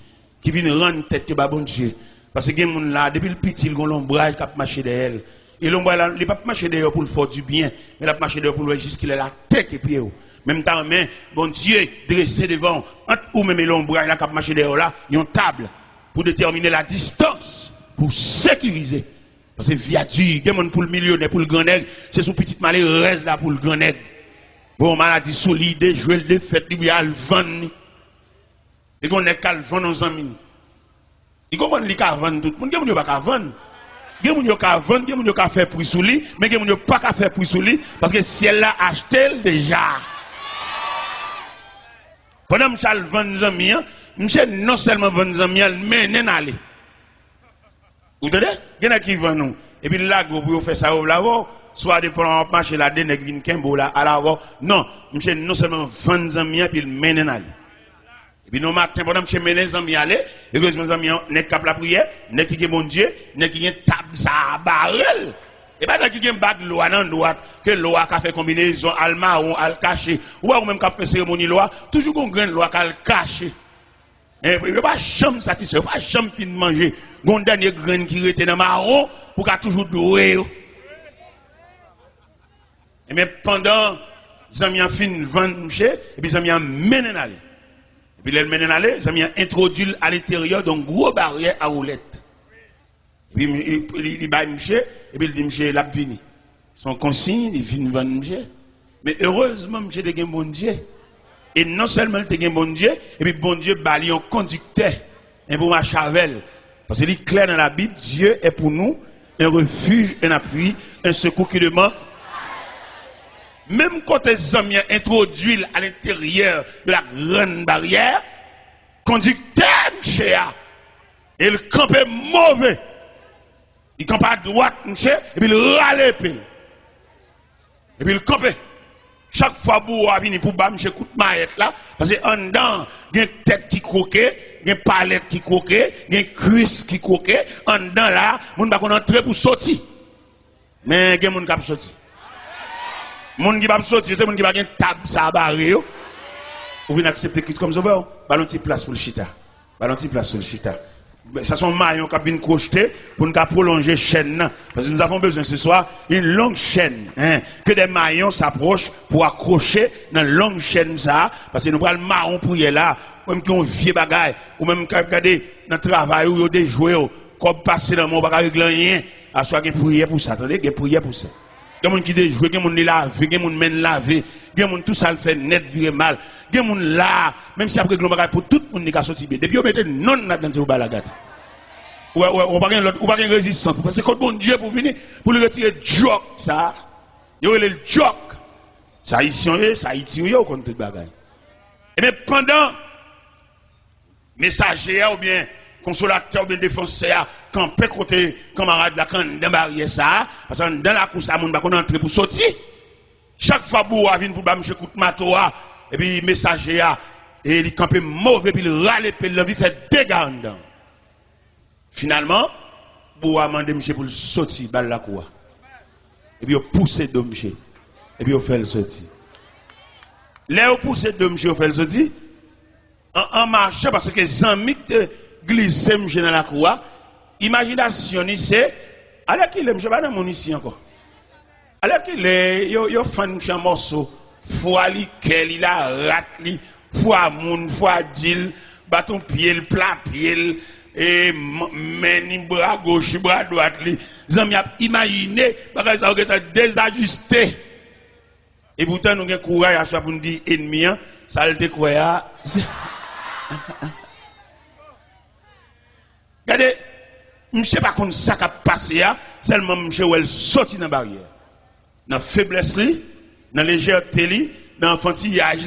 qui vient rendre tête à bon Dieu. Parce que les gens là, depuis le petit, ils ont l'ombrage qui a marché derrière. Et l'ombrage, il n'a pas marché derrière pour le faire du bien, mais il a marché derrière pour le jusqu'il est la tête et pied. Même temps, mais bon Dieu, dressé devant, ou même l'ombrage là qui a marché derrière là, il y a une table pour déterminer la distance, pour sécuriser. Parce que viature, il y a des gens pour le millionnaire, pour le grand nègre, c'est son petit malheur reste là pour le grand nègre. Bon, maladie solide, jouer le défaite, il y a le vent. Et qu'on est qu'à vendre nos amis. Il comprend qu'il y a vendre tout le monde, il n'y a pas vendre. Il y a des gens qui vendre, il y a des gens qui faire prix sous lui, mais il y a des gens qui pas faire prix sous lui, parce que si elle l'a acheté déjà. Pendant que je vends nos amis, je non seulement vendre nos amis, mais n'en aller. Vous entendez? Il y en a qui vendent nous. Et puis là, vous faites ça, vous l'avez. Soit de prendre un marché là, des nègres qui sont là, à l'avant. Non, je non seulement vendre nos amis, puis mais n'en aller. Et puis, nous, matin, pendant que je mets les amis aller, et que mes amis n'est qu'à la prière, n'est qui est mon Dieu, n'est qui est table, ça, barrel. Et pas n'est qui est bague loi, non, droite, que loi qui a fait combinaison, alma ou al caché, ou même qui a fait cérémonie loi, toujours qu'on gagne loi qui a caché. Et puis, il n'y a pas chambre satisfait, pas chambre fin de manger. Gon dernier grain qui était dans marron, pour qu'à toujours doué. Et mais pendant, les amis ont fin de vendre, et puis les amis ont mené aller. Et puis, les mènent aller, ça m'a introduit à l'intérieur d'une grosse barrière à roulette. Et puis il va monsieur et puis il dit monsieur l'a vini. Son consigne, il vient vendre monsieur. Mais heureusement monsieur de bon Dieu. Et non seulement il a bon Dieu, et puis bon Dieu bali un conducteur, et pour ma chavel. Parce qu'il est clair dans la Bible, Dieu est pour nous un refuge, un appui, un secours qui demande. Même quand les hommes introduisent à l'intérieur de la grande barrière, conducteur, monsieur, et le camp est mauvais. Il campe à droite, monsieur, et puis il râle. Et puis il campe. Chaque fois que vous venez pour bam, je coûte maillette là, parce que en dedans, il y a une tête qui croquait, il y a une palette qui croquait, il y a une cuisse qui croquait, en dedans là, on ne va pas entrer pour sortir. Mais il y a des gens qui va sortir. Les gens qui va sortir, c'est les gens qui va avoir une table, ça va barrer. Vous venez accepter Christ comme sauveur, ballon de place pour le chita. Ballon de place pour le chita. Ça sont maillons qui viennent crocheter pour nous prolonger la chaîne. Parce que nous avons besoin ce soir d'une longue chaîne. Que des maillons s'approchent pour accrocher dans une longue chaîne. Ça, parce que nous prenons le marron pour y aller là. Ou même qui ont vieux bagaille. Ou même qui ont regardé dans le travail où ils ont des jouets. Comme passer dans mon bagage rien. À soit qu'il y ait prière pour ça. Attendez, il y a prière pour ça. Il y a des gens qui déjouent, il y a des gens qui lavent, il y a des gens qui mènent laver, il y a des gens tout ça le fait net, virer mal. Il y a des gens là, même si après que l'on va pour tout le monde qui a sorti bien. Depuis on mette non là-dedans, vous la gâte. Ou pas de résistance. Parce que quand bon Dieu pour venir, pour le retirer joke, ça, il y a le joke. Ça ici, ça ici, on compte tout le bagage. Et bien pendant, messager ou bien consolateur ou bien défenseur, quand peut côté camarade là, quand dans barrière ça, parce que dans la course, ça, on va entrer pour sortir. Chaque fois que vous venez pour bam, je coûte matoa, et puis messager, et il campe mauvais, puis il râle, puis il fait dégâts en dedans. Finalement, vous avez demandé monsieur pour le sortir, balle la cour. Et puis vous poussez de monsieur. Et puis vous faites le sortir. Là, vous poussez de monsieur, vous faites le sortir. En marchant, parce que les amis glissent monsieur dans la cour, imagination, c'est, alors qu'il est, monsieur, pas dans mon ici encore. Alors qu'il est, il fait un morceau, foi li, quel il a rat foi moun, foi dil, bâton pied, plat pied, et meni bras gauche, bras droite, les amis imaginé, parce que ça a désajusté. Et pourtant, nous avons courage à soi pour nous dire ennemi, ça le découvert. Regardez, je ne sais pas comment ça a passé, seulement je vais sortir dans la barrière. Dans la faiblesse, dans la légèreté, dans l'enfantillage,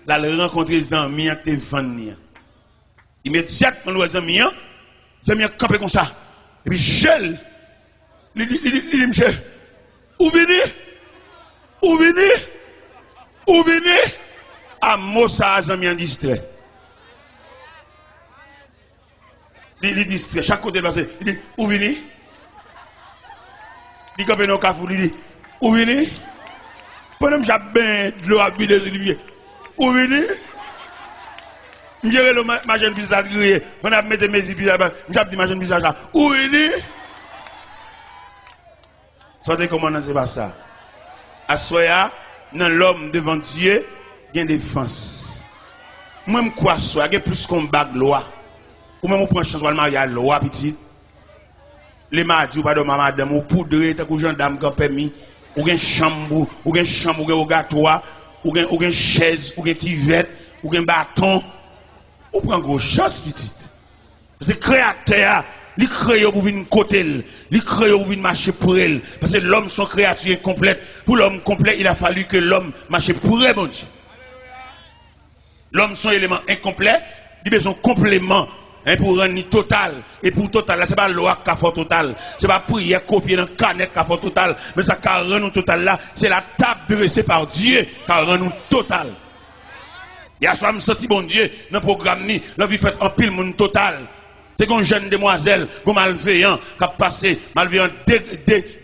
là, il rencontre les amis qui te vendent. Immédiatement, les amis campent comme ça. Et puis, gel. Il dit, monsieur, où venez? Où venez? Où venez? À Mossa, les amis en distrait. Il distrait. Chaque côté de passé. Il dit, où venez? Il campe dans le cafou. Il dit, où venez? Pendant que j'ai bien de l'eau à biler sur lui. Où venez? Je dirais ma jeune fille ça grillé. On a mis mes yeux là-bas. Je dis ma jeune fille là. Où venez? Sortez comment on c'est pas ça. À soya, dans l'homme devant Dieu, il y a une défense. Moi, je crois que il y a plus qu'on bague loi. Ou même on prend chance de marier à loi petit. Les mardis ou pas de madame ou poudre, tant que gendarme qui a permis. Ou une chambre, ou une chambre, ou un gâteau, ou une chaise, ou une kivette, ou un bâton. On prend gros chance petite. C'est créateur, il crée pour venir côté, il crée pour venir marcher pour elle. Parce que l'homme son créature incomplète. Pour l'homme complet, il a fallu que l'homme marche pour elle, mon Dieu. L'homme son élément incomplet, il a besoin de complément. Pour rendre total. Et pour total, là, ce n'est pas loi qui a fait total. Ce n'est pas prière copier dans le canette qui a fait total. Mais ça qui a rendu total là, c'est la table dressée par Dieu qui a rendu total. Il y a soit me senti bon Dieu dans le programme, la vie fait en pile monde total. C'est une jeune demoiselle, comme malveillant, qui a passé, malveillant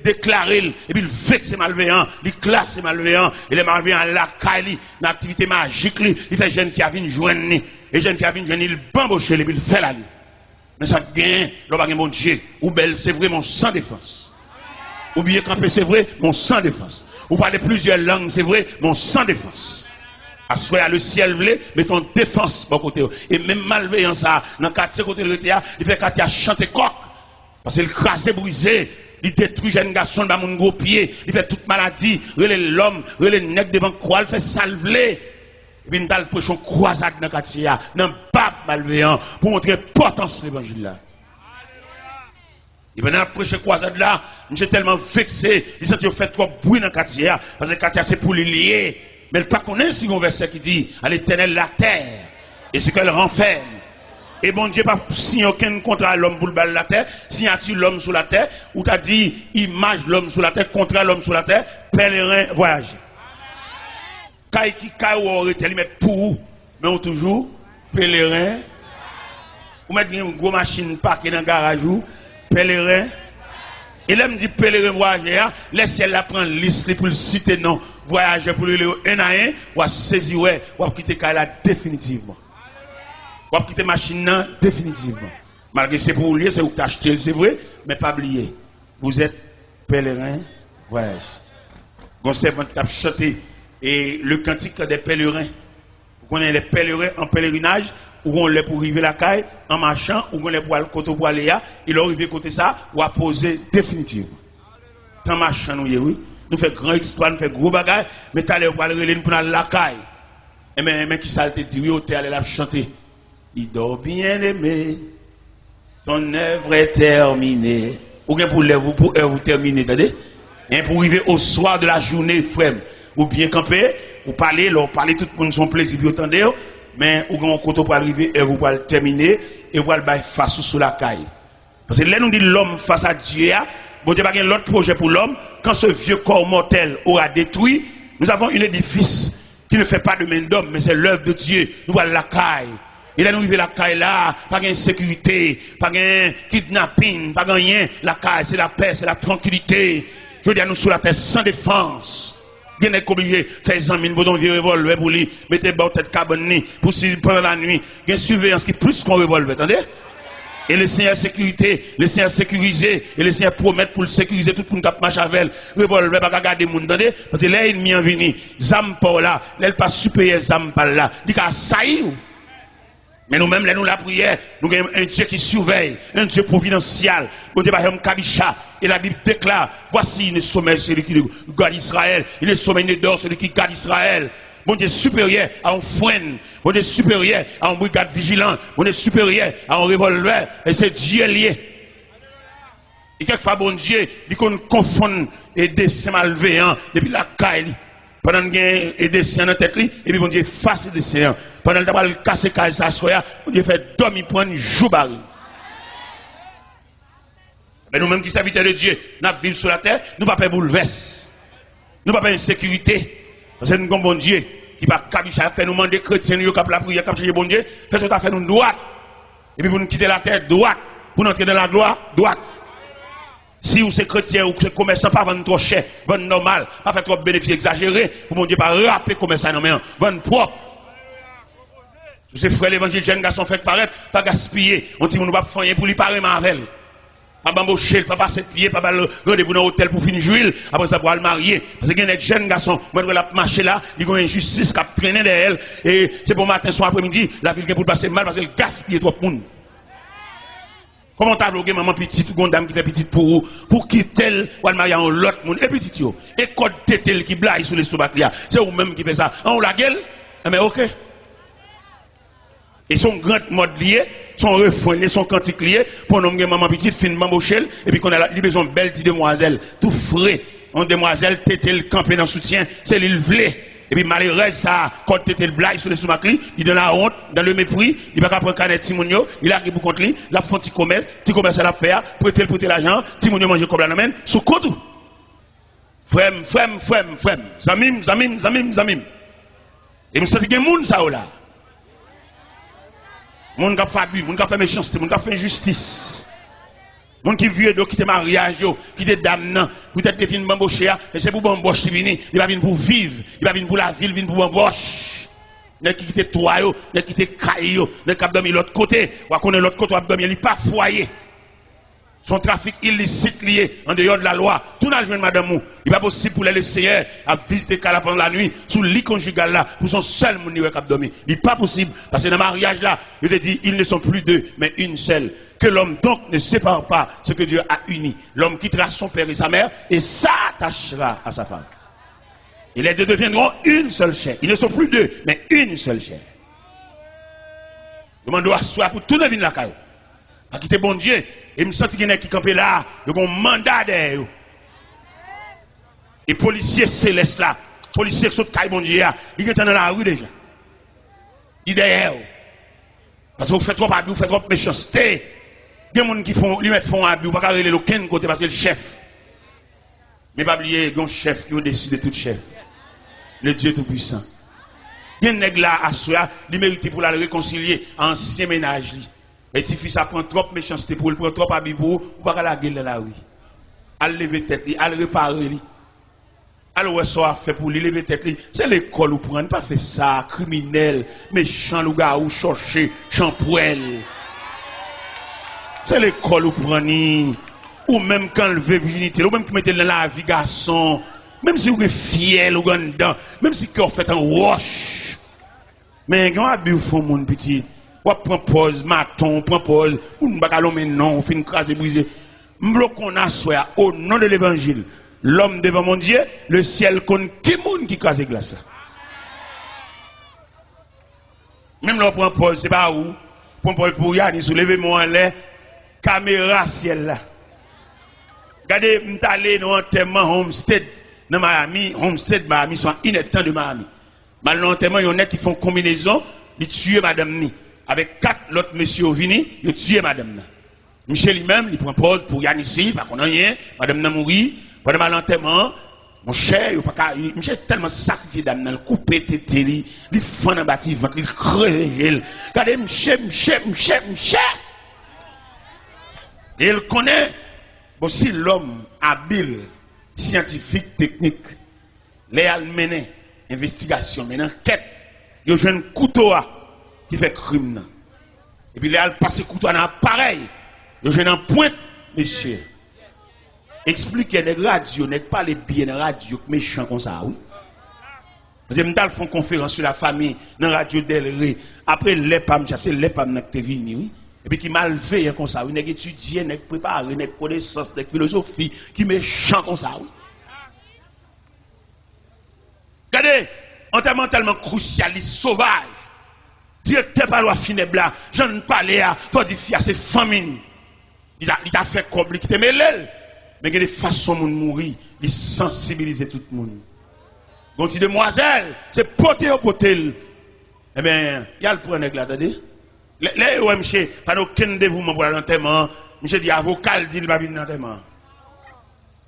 déclaré, et puis il vexe malveillant, il classe malveillant, et les malveillants la caille, l'activité magique, il fait jeune fille à venir joindre, et jeune fille à venir joindre, il bamboche, et puis il fait la nuit. Mais ça gagne, l'homme pas bon Dieu, ou belle, c'est vrai, mon sans défense. Ou bien camper, c'est vrai, mon sans défense. Ou parler plusieurs langues, c'est vrai, mon sans défense. Assoya le ciel vle, mettons défense bon côté. Et même malveillant ça, dans quartier côté de l'ETA, il fait quartier chanter coq. Parce qu'il crase brisé, il détruit jeune garçon dans mon gros pied, il fait toute maladie, il l'homme, il nèg devant croix, il fait salver. Et puis, nous avons prêché une croisade dans le quartier, dans le pape malveillant, pour montrer l'importance de l'évangile là. Et pendant la prochaine croisade là, je suis tellement vexé, il s'est fait trop bruit dans le quartier, parce que le quartier c'est pour les lier. Mais il ne pas connaît si un verset qui dit, à l'éternel la terre, et ce qu'elle renferme. Et bon Dieu pas signé aucun contrat à l'homme pour le bal la terre, signature l'homme sur la terre, ou t'as dit image l'homme sur la terre, contrat l'homme sur la terre, pèlerin voyage. Kay qui kay ou arrêté, il met pour mais on toujours pèlerin. Ou mettre une grosse machine parquée dans le garage ou pèlerin. Et là me dit pèlerin voyageur, laissez la prendre liste pour le citer non voyageur pour le un à un, ou à saisir ou à quitter kay là définitivement. Ou à quitter machine là définitivement. Malgré c'est pour lier, c'est où t'acheter, c'est vrai, mais pas oublier. Vous êtes pèlerin voyage. Gon servant qui a chanté et le cantique des pèlerins. Vous connaissez les pèlerins en pèlerinage, où on les pour arriver la caille, en marchant, où on les pour aller côté pour aller là, il a arrivé côté ça, ou à poser définitivement. Sans marchant, nous, oui. Nous faisons grand histoire, nous faisons gros bagages, mais tu allais pour aller pour aller la caille. Et mais qui ça te dit, oui, tu allé là chanter. Il dort bien aimé, ton œuvre est terminée. Ou bien pour vous terminer, attendez? Et pour arriver au soir de la journée, frère. Ou bien camper, ou parler, parler tout le monde son plaisir, vous entendez, mais ou quand on pour arriver et vous pouvez le terminer et vous allez face sous la caille. Parce que là nous dit l'homme face à Dieu, bon Dieu pas l'autre projet pour l'homme, quand ce vieux corps mortel aura détruit, nous avons un édifice qui ne fait pas de main d'homme, mais c'est l'œuvre de Dieu. Nous allons la caille. Et là nous arrivons la caille là, pas de sécurité, pas de kidnapping, pas de rien. La caille, c'est la paix, c'est la tranquillité. Je veux dire, nous sous la terre sans défense. Bien est obligé faire examiner pour vieux revolver pour lui, mettez bas tête cabane pour si pendant la nuit, il y a une surveillance qui est plus qu'on revolver, attendez? Et le Seigneur sécurité, le Seigneur sécurisé, et le Seigneur promet pour le sécuriser tout le monde qui marche avec revolver pas garder monde, attendez? Parce que là ennemi en vini, zam par là, là pas supérieur zam par là, il a saillir. Mais nous-mêmes, là, nous la prière, nous avons un Dieu qui surveille, un Dieu providentiel. Nous avons un Kabisha. Et la Bible déclare, voici le sommet celui qui garde Israël. Il est sommet d'or celui qui garde Israël. Bon Dieu supérieur à un frein. Bon Dieu supérieur à un brigade vigilant. Bon Dieu supérieur à un revolver. Et c'est Dieu lié. Et quelquefois, bon Dieu, il confond et dessin malveillant depuis la caille. Pendant qu'il y a des séants dans la tête, et puis bon Dieu face des séants. Pendant qu'il a cassé caille sa soya, bon Dieu fait dormir prendre jour baril. Mais nous-mêmes qui serviteurs de Dieu, nous vivons sur la terre, nous ne pouvons pas bouleverser. Nous ne pouvons pas insécurité. Parce que nous avons bon Dieu qui va faire nous demander chrétiens, nous avons la prière, comme chercher bon Dieu, fait ce qu'on a fait nous droite. Et puis pour nous quitter la terre droite, pour nous entrer dans la gloire droite. Si vous êtes chrétien ou que commerçant, pas vendre trop cher, vendre normal, pas faire trop de bénéfices exagérés, pour mon Dieu, pas rapper commerçant, non, mais vendre propre. Tous ces frères l'évangile, jeunes garçons fait paraître, pas gaspiller. On dit, on ne va pas faire pour lui parler Marvel. Pas bamboucher, pas passer de pied, pas rendez-vous dans l'hôtel pour finir jouer, après ça pour le marier. Parce qu'il y a des jeunes garçons, moi je vais marcher là, ils ont une injustice qui a traîné derrière elle, et c'est pour matin, soir, après-midi, la ville qui pour passer mal parce qu'elle gaspille trop de monde. Comment t'as vlogué maman petite ou une dame qui fait petite pour qui tel ou marier en l'autre monde et petite yo et code tel qui blague sur l'estomac là c'est vous même qui fait ça on la gueule mais OK et son grand mode lié son refrain son cantique lié pour nous maman petite fin mambochel et puis qu'on a besoin de belle petite demoiselle tout frais une demoiselle tétel camper dans soutien c'est l'île vlé. Et puis malheureusement, ça, quand tu étais le blague sur les sous-maclis, il donne la honte, dans le mépris, il va pas prendre canet Timonio, il a pour contre lui, il a fait un petit commerce à la faire, prêter l'argent, Timonio mange comme la nomen, sous compte. Frème. Zamim. Et me sens qu'il y a des gens ça là. Moun qui a fait abus, moun qui a fait méchanceté, moun qui a fait injustice. Moun qui vieux qui te mariage, qui te dame, peut-être que fin bambocher, et c'est pour bamboche qui vient, il va venir pour vivre, il va venir pour la ville, il vient pour bamboche. Ne quitte toi, ne quitte caillou, ne cap dormir l'autre côté, ou à connaître l'autre côté, ou à dormir, il pas foyer. Son trafic illicite lié en dehors de la loi. Tout n'a joué madame mou. Il n'est pas possible pour les seigneurs à visiter Kala pendant la nuit sous le lit conjugal là pour son seul moun qui a dormi. Il n'est pas possible parce que dans le mariage là, je te dis, ils ne sont plus deux mais une seule. Que l'homme donc ne sépare pas ce que Dieu a uni. L'homme quittera son père et sa mère et s'attachera à sa femme. Et les deux deviendront une seule chair. Ils ne sont plus deux mais une seule chair. Je m'en dois asseoir pour tout le monde la caille. À quitter bon Dieu. Et me sens qu'il y en a qui campent là. Ils ont un mandat derrière. Et policiers célestes là. Policiers qui sont caille bon Dieu. Ils sont dans la rue déjà. Ils sont derrière. Parce que vous faites trop abus, vous faites trop méchanceté. Il y a des gens qui font, lui font abus. Vous ne pouvez pas aller aucun côté parce que c'est le chef. Mais pas oublier, il y a un chef qui est au-dessus de tout chef. Le Dieu Tout-Puissant. Il y a un nègre là à soi, il mérite pour la réconcilier ancien ménage. Et si fils ça prend trop méchanceté pour le prendre trop à bibou, ou pas la gueule là oui. Al lever tête, al réparer li. Al ouais ça fait pour lui lever tête li. C'est l'école ou prendre pas fait ça criminel, méchant louga ou chercher champoel. C'est l'école ou prendre ou même quand lever virginité, ou même qui mettait dans la vie garçon, même si vous êtes fiel ou dedans, même si vous fait un roche. Mais quand vous font mon petit, vous prenez pause, maton, prenez pause, ou ne pas mais non, vous finissez craser, briser. M'bloquons à soi au nom de l'évangile. L'homme devant mon Dieu, le ciel compte qui moun qui crase glace. Même là, prend pause, c'est pas où. Prend pause pour Yannis, soulevez-moi en l'air, caméra ciel là. Regardez, m't'allé dans un enterrement Homestead, dans Miami, Homestead, Miami, sont inétants de Miami. Maintenant, il y en a qui font combinaison, ils tuent madame ni. Avec 4 autres messieurs venus, ils tuent madame ni. Michel lui-même, il prend pause pour Yanissi, pas qu'on a rien, madame n'a mouru, pendant l'enterrement, mon cher, Michel est tellement sacrifié d'âme, il coupe tété, il fend dans le bâtiment, il crève, regardez, Michel. Et il connaît aussi l'homme habile, scientifique, technique, les almené. Investigation, mais enquête, il y a un couteau qui fait crime. Et puis, il a passé couteau dans l'appareil. Il y a un point, monsieur. Expliquez les radios, n'est pas les bien de radio méchants comme ça, oui. Parce que nous font conférence sur la famille dans la radio d'Elré. Après, les PAM, c'est les PAM qui sont venus, oui. Et puis, qui mal fait comme ça, oui. Nous étudié, nous préparé, nous connaissance, nous philosophie, qui méchant comme ça, oui. Regardez, enterrement tellement crucialiste, sauvage. Directeur par loi funèbre là, j'en parle à, faut dire fier, c'est famine. Il a fait compliquer, mais l'aile. Mais il y a des façons de mourir, il sensibilise tout le monde. Donc, si demoiselle, c'est poter au potel. Eh bien, il y a le point là, attendez. Les OMC, pas aucun dévouement pour l'enterrement. Monsieur dit, avocat dit, il va venir l'enterrement.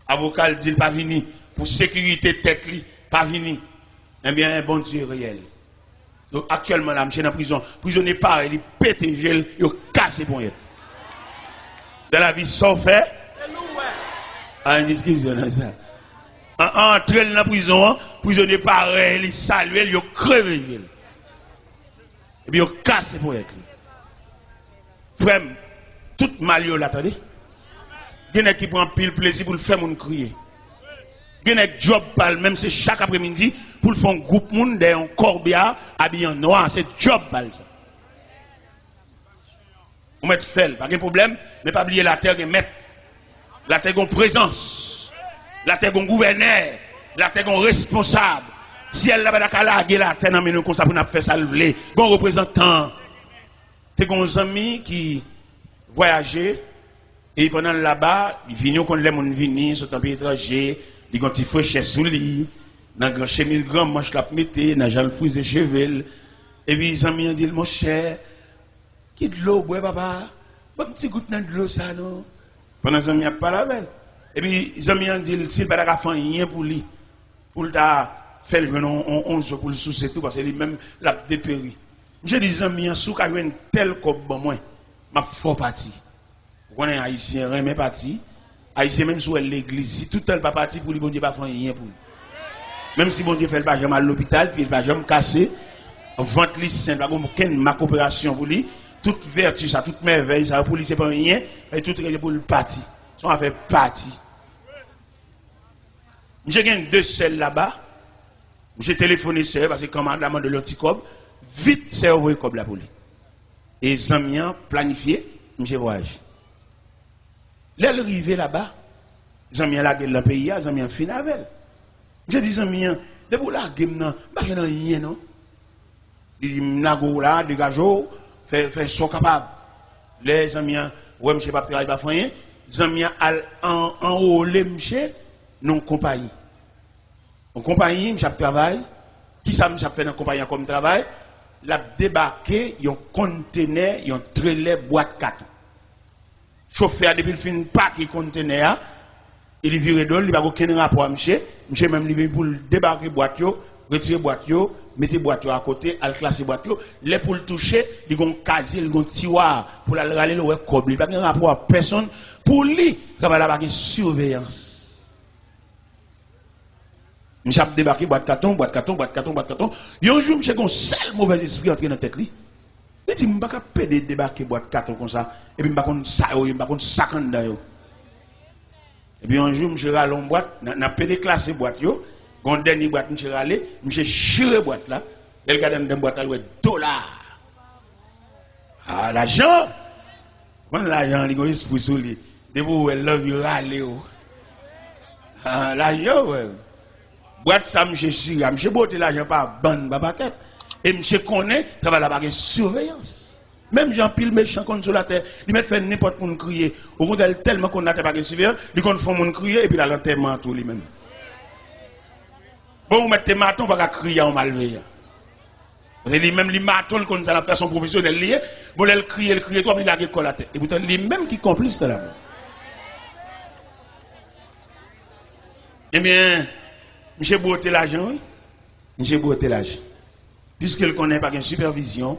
Avocat dit, il va venir. Pour sécurité tête, il va venir. Eh bien, bon Dieu réel. Donc, actuellement, là, monsieur dans la prison. Prisonnier pareil, il pète un gel, il casse pour elle. Dans la vie, sans fait. Ah, une discussion, ça. Entre dans la prison, prisonnier pareil, il salue, il crève un gel. Et puis, il casse pour elle. Frère, tout mal, là, attendez. Il y a qui prend pile plaisir pour le faire mon crier. Il y a un job, même c'est chaque après-midi, pour le faire un groupe monde dans un corbillard habillé en noir, c'est job, ça. On met fait, pas de problème, mais pas oublier la terre est maître. La terre est présence. La terre est gouverneur. La terre est responsable. Si elle n'a pas de la terre, non, mais nous, comme ça, pour nous faire ça, le bon représentant. C'est un ami qui voyageait, et pendant là-bas, il vient quand les gens viennent, sont un pays étranger, ils ont des fraîcheurs sous lui, dans une chemise grand manche la mettez, dans Jean fouille et cheveux. Et puis les amis ont dit, mon cher, qui de l'eau, bois papa, bon petit goutte de l'eau ça non. Pendant les amis n'ont pas la belle. Et puis les amis ont dit, s'il ne peut pas faire rien pour lui, pour le faire le 11 pour le sous tout, parce que lui-même l'a dépéri. J'ai des amis en sous qui ont une telle comme moi, ma fort parti. Vous connaissez haïtien, mais parti. Haïtien même sur l'église, si tout le pas parti pour lui, bon Dieu pas faire rien pour lui. Même si bon Dieu fait le pajama à l'hôpital, puis le pajama cassé, vente lui saint, pas ma coopération pour lui, toute vertu, ça, toute merveille, ça, pour lui, c'est pas rien, et tout est pour le parti. Ça va faire partie. J'ai gagné 2 selles là-bas. J'ai téléphoné seul parce que comme madame de l'anticob, vite c'est envoyé comme la police. Et Zamian planifié, j'ai voyagé. L'arrivée là-bas, Zamian la gueule dans le pays, Zamian fin avec elle. J'ai dit Zamian, de pour la gueule non, pas que rien non. Il dit nago là, dégageau, fait son capable. Les Zamian, ouais monsieur pas travailler pas rien, Zamian en haut les monsieur non compagnie. En compagnie, je travaille. Qui ça me fait dans compagnie comme travail? La débarqué, un conteneur, un trailer boîte 4. Chauffeur depuis le fin pas qui conteneur, il vire d'ol, il va aucun rapport à monsieur. Monsieur même livré pour débarquer boîte yo, retirer boîte yo, mettre boîte yo à côté, al classer boîte yo, les pour le toucher, il gon casier, il gon tiroir pour la râler le coble, il pas un rapport à personne pour lui, il va la surveillance. Je suis débarqué, boîte carton. Et un jour, je suis un seul mauvais esprit entré dans la tête. Il dit, je ne peux pas débarquer boîte carton comme ça. Et puis, je ne peux pas sac en dedans. Et puis, un jour, je suis allé en boîte, je suis déclassé boîte. Quand je dernier boîte, je suis allé, je suis chiré boîte là. Et le gars dans la boîte, il dit, $. Ah, l'argent. Quand l'argent, il y a un esprit sur lui. De vous, elle love you, râler. Ah, l'argent, ouais. Boîte ça, monsieur Sira, monsieur Boté l'argent pas bonne babaquette. Et monsieur connaît, travaille la bague surveillance. Même Jean Pile méchant consolateur, il met fait n'importe quoi crier. Au contraire, tellement qu'on a bague surveillance, il compte faire mon crier et puis la l'enterrement tout lui-même. Bon, vous mettez maton, pas crier en malveillant. Parce que lui-même, les matons, comme ça, la façon professionnelle liée, bon, elle crie, toi, il a l'école à tête. Et pourtant, lui-même qui complice de là. Eh bien, monsieur Boté l'argent, oui. Monsieur Boté l'argent. Puisqu'il connaît pas une supervision,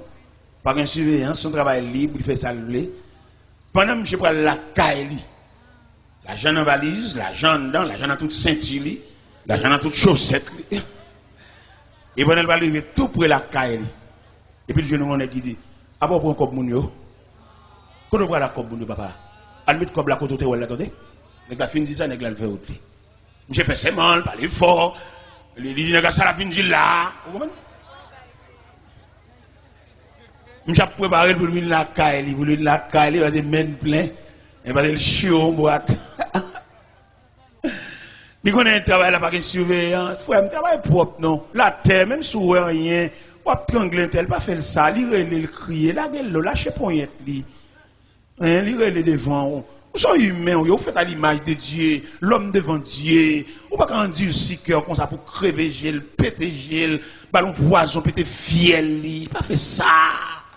pas une surveillance, son travail libre, il fait ça le pendant que monsieur prend la caille, l'argent en valise, l'argent dedans, l'argent dans toute ceinture, l'argent dans toute chaussette. Et pendant qu'il va arriver tout près la caille. Et puis le jeune homme qui dit, à part pour un cop mounio, quand on voit la cop mounio, papa, à mettre comme la côte où elle attendait, les gars finissent ça, les gars le fait autre. J'ai fait ses mal, parler fort. Il dit, ça la fin de là. Vous comprenez? J'ai préparé pour lui la caille, pour lui la caille, il va se mettre plein. Il va se chier en boîte. Il connaît un travail là, pas de surveillance. Frère, un travail propre, non. La terre, même si vous rien, ou à trangler tel, pas faire ça, il crier, la gueule, lâchez poignette, il relève devant. Vous êtes humains, vous faites à l'image de Dieu, l'homme devant Dieu. Vous ne pouvez pas dire si cœur comme ça pour crever gel, péter gel, ballon poison, péter fiel, pas fait ça.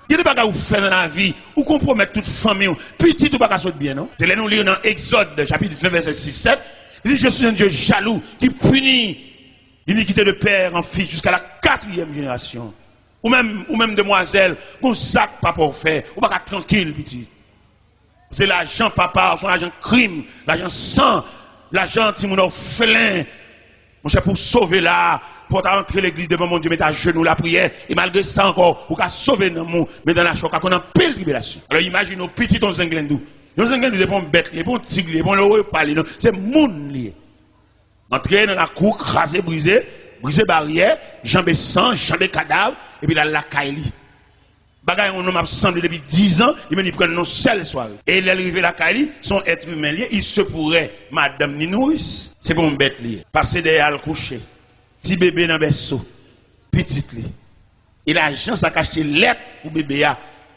Il n'y a pas de vous faire dans la vie, ou compromettre toute famille, petit ou pas qu'à sauter bien, non? C'est là nous lisons dans Exode, chapitre 20, verset 6-7. Il dit, je suis un Dieu jaloux qui punit l'iniquité de père en fils jusqu'à la 4e génération. Ou même demoiselle, qu'on sac pas pour faire, ou pas qu'à tranquille, petit. C'est l'argent papa, son argent crime, l'argent sang, l'argent timoun orphelin. Mon cher, pour sauver là, pour entrer l'église devant mon Dieu, mettre à genoux la prière, et malgré ça encore, pour qu'à sauver dans mon, mais dans la choc, qu'on a pile tribulation. Alors imagine nos petits ton zinglendou. Nos zinglendou, c'est pas un bête, c'est pas un tigre, c'est pas un repas, c'est moun lié. Entrer dans la cour, craser, briser barrière, jambe sang, jambe cadavre, et puis la caille. Bagay on m'a semblé depuis 10 ans, il me prend une seule soirée. Et l'arrivée la Kali, son être humain lié, il se pourrait, madame ni nourrice, c'est pour un bête lié. Passer derrière le coucher, petit bébé dans le berceau, petite lié. Et l'argent ça cache lettre pour bébé,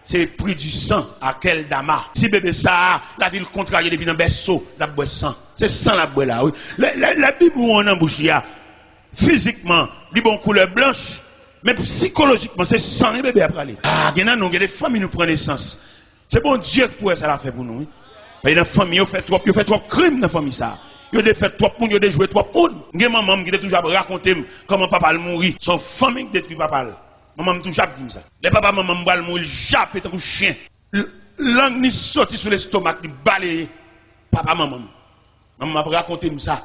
c'est le prix du sang à quel dama. Si bébé ça, la ville contrariée depuis dans le berceau, la boîte sang. C'est sang la boîte là, oui. La Bible où on embouche, physiquement, il bon couleur blanche. Mais psychologiquement, c'est sans les bébés après aller. Ah, il y a des familles qui nous prennent naissance. C'est bon Dieu qui pourrait ça la faire pour nous. Il y a des familles qui fait trop crimes dans la famille. Il y a fait trop monde, il y a joué trop monde. Il y a maman qui a toujours raconté comment papa a mouru. Son famille qui détruit papa. Maman a toujours dit ça. Les papas, maman a mouru, jappé comme un chien. Langue ni sorti sur l'estomac, ni balayé. Papa, maman. Maman a raconté ça.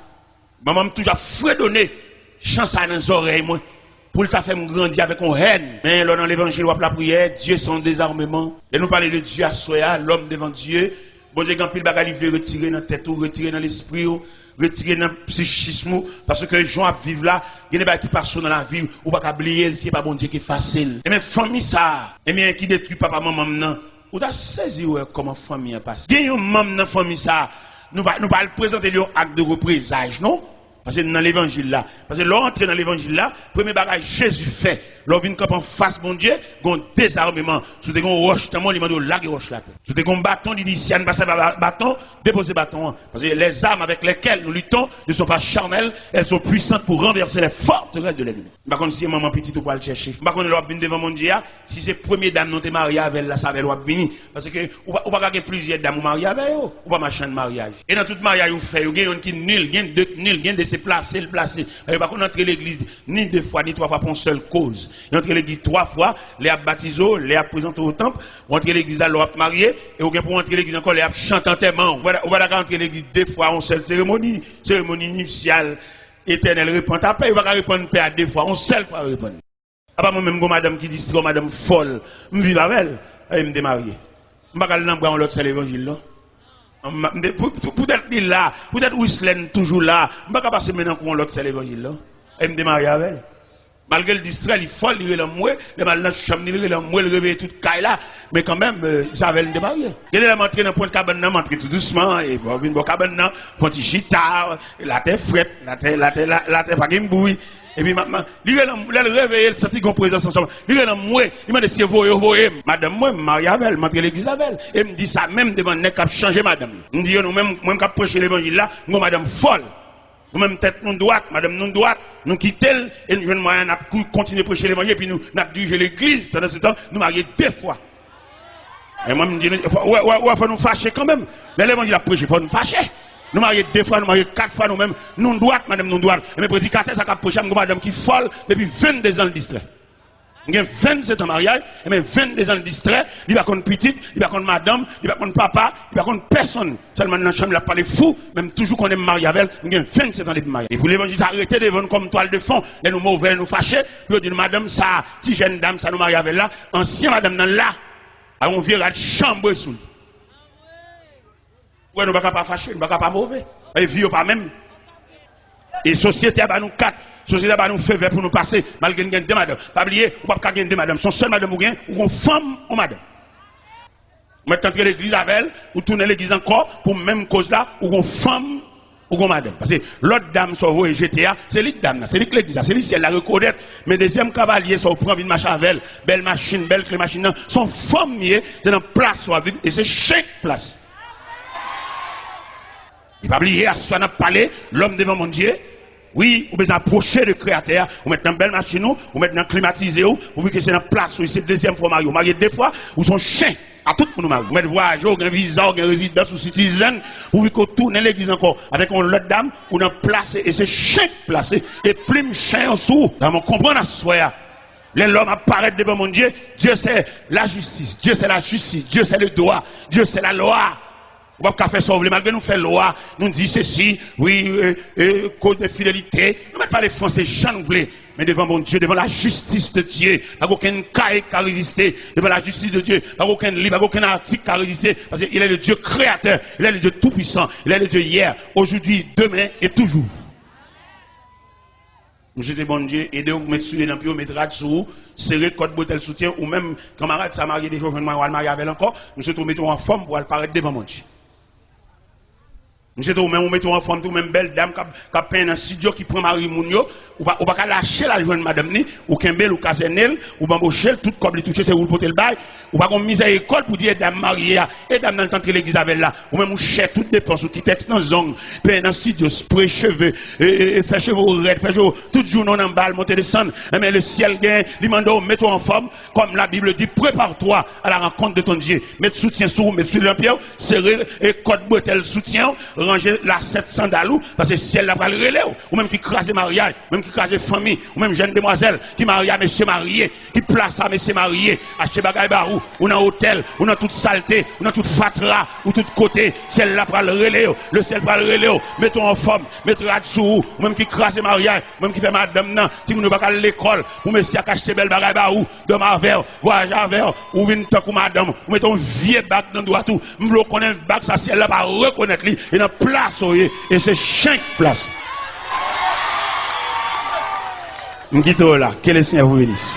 Maman a toujours fredonné. Chance à dans les oreilles, moi. Pour le faire grandir avec une haine. Mais là, dans l'évangile, la prière, Dieu son désarmement. Et nous parler de Dieu à soi, l'homme devant Dieu. Bon Dieu, quand il bagaille, il veut retirer dans la tête, retirer dans l'esprit, retirer dans le psychisme. Parce que les gens vivent là, il y a des gens qui passent dans la vie, ou pas oublier, c'est pas bon Dieu qui est facile. Et bien, famille ça, et bien, qui détruit papa, maman, non. Ou t'as saisi comment famille passe. Il y a un membre dans la famille ça, nous pas le présenter un acte de représage, non? Parce que dans l'évangile là, parce que l'entrée dans l'évangile là, premier bagage Jésus fait, l'on vient en face mon Dieu, un désarmement, sous des roches, tellement il m'a dit laguer roche là. Sous des bâtons, il dit si on passe par bâton, déposez bâton. Parce que les armes avec lesquelles nous luttons ne sont pas charnelles, elles sont puissantes pour renverser les forteresses de l'ennemi. Par contre, si maman petite ou pas le chercher. Par contre, l'on vient devant mon Dieu, si c'est première dame non t'es marié avec la ça va venir parce que ou pas gagner plusieurs dames mariées avec eux, ou pas machin de mariage. Et dans tout mariage vous fait, il y a un qui nul, il y a deux nul, il y a des placé, le placé. Par contre, entrer l'église ni 2 fois, ni 3 fois pour une seule cause. Il entre l'église 3 fois, les a baptisé, les a présenté au temple, ou entrer l'église à l'op marié, et ou bien pour entrer l'église encore, les a chanté en témoin. Ou va entrer l'église 2 fois en seule cérémonie initiale, éternelle, répondre à paix, ou va répondre paix à 2 fois, en seule fois répondre. Ah, moi-même, madame qui dit, madame folle, je vis avec elle, elle me démarie. Je ne vais pas aller dans l'autre seul évangile, là. Peut-être qu'il là, peut-être Whistlen toujours là. Je ne vais pas passer maintenant pour l'autre seul évangile là. Elle me démarre avec elle. Malgré le distrait, il faut lire le mouet, le mal dans la chambre, il le mouet, le réveil tout caille là. Mais quand même, ça avait le démarrer. Il est montré dans le point de cabane, montré tout doucement, et bon, une bonne cabane, point chita, la terre frette, la terre pas game bouille. Et puis maintenant, il le réveil, il sentit qu'on présence ensemble. Il est dans moi, il m'a dit si vous voyez, madame, moi, Marie Abel, m'entre l'église Abel. Et me dit ça même devant nèg qui changer madame. Me dit nous même moi qui prêcher l'évangile là, nous madame folle. Nous même tête nous droite, madame nous droite, nous quitter et nous moyen n'a continuer à prêcher l'évangile puis nous n'a diriger l'église pendant ce temps, nous marier 2 fois. Et moi me dit ouais, faut nous fâcher quand même. L'évangile a prêché, faut nous fâcher. Nous marions 2 fois, nous marions 4 fois nous-mêmes. Nous droite, madame, nous droite. Et mes prédicateurs, ça a prêché à madame qui folle depuis 22 ans de distrait. Il y a 27 ans de mariage, et même 22 ans de distrait. Il va contre petite, il va contre madame, il va contre papa, il va contre personne. Seulement dans la chambre, il a parlé fou, même toujours qu'on est marié avec elle, il y a 27 ans de mariage. Et pour l'évangile, arrêtez de vendre comme toile de fond, et nous mauvais, nous fâchés. Puis on dit, madame, ça, si jeune dame, ça nous marie avec là, ancien madame, dans là, on vient à la chambre sous. Ouais, nous ne pouvons pas fâcher, nous ne pouvons pas mauvais. Et vieux pas même. Et société a nous 4. Société a nous fait pour nous passer. Malgré nous avons 2 madame. Pas oublier, ou pas gagner 2 madame. Son seul madame ou bien, ou une femme ou madame. Vous mettez entrer l'église avec elle, ou tourner l'église encore, pour même cause là, ou une femme ou une madame. Parce que l'autre dame sur vous et GTA, c'est l'autre dame, c'est l'église, c'est l'église, elle la reconnaît. Mais deuxième cavalier, ça prend une machine avec elle, belle machine, belle clé machine, son femme, c'est dans place, et c'est chaque place. Il va oublier à ce qu'on a parlé, l'homme devant mon Dieu. Oui, vous pouvez approcher le Créateur, vous mettez dans une belle machine, vous mettez dans climatisé, vous voyez que c'est dans place, c'est la deuxième fois marié. Vous mariez 2 fois, vous sont chien à tout le monde marié. Vous mettez voyageur, un visa, un résidence ou citizen, vous voyez qu'on tourne l'église encore avec une autre dame, ou dans place, et c'est chien placé, et plume chien en dessous. On comprend à ce soir. L'homme apparaît devant mon Dieu, Dieu c'est la justice, Dieu c'est la justice, Dieu c'est le droit, Dieu c'est la loi. On va pas faire sauver, malgré nous faire loi, nous dit ceci, oui, code de fidélité. Nous ne mettons pas les Français, j'en voulais, mais devant mon Dieu, devant la justice de Dieu, pas aucun cas qui a résisté, devant la justice de Dieu, pas aucun livre, pas aucun article qui a résisté, parce qu'il est le Dieu créateur, il est le Dieu tout-puissant, il est le Dieu hier, aujourd'hui, demain et toujours. Monsieur de bon Dieu, aidez-vous, mettre sur les lampions, mettre rad sur vous, serrer code bouteille soutien, ou même, camarade, ça marié des jours, je ne marié avec encore, monsieur, nous mettons en forme pour apparaître devant mon Dieu. Monsieur, ou même, mettons en forme, ou même belle dame qui a peint dans un studio qui prend Marie Mounio, ou pas lâcher la jeune madame ni, ou Kembel, ou Casenel, ou Bambochel, tout comme les toucher, c'est où le potel le bail, ou pas comme mise à école pour dire dame mariée, et dame dans le temps que l'église avait là, ou même ou cher toutes dépenses, ou qui texte dans zone, peint dans un studio, spray cheveux, et fait cheveux raides, fait cheveux, tout jour non en balle, monter descendre, mais le ciel gagne, l'imando, mets-toi en forme, comme la Bible dit, prépare-toi à la rencontre de ton Dieu, mets soutien sur vous, mets sur l'empire, serrer, et code bretelle soutien, ranger la 7 sandales parce que ciel là va le relais ou même qui crase mariage, même qui crase famille, ou même jeune demoiselle qui marie à monsieur marié, qui place à monsieur marié, acheter bagay barou, ou dans hôtel, ou dans toute saleté, ou dans toute fatra, ou tout côté, ciel là va le relais, le ciel va le relais, mettons en forme, mettons là dessous, ou même qui crase mariage, même qui fait madame nan, si nous pas à l'école, ou monsieur a acheté belle bagay barou, de ma verre, voyage à verre, ou vinn tant ou madame, ou mettons vieux bac dans droit tout, m'blo connaît bac ça ciel là va reconnaître lui, et dans place et c'est chaque place. M'quitte là, que le Seigneur vous bénisse.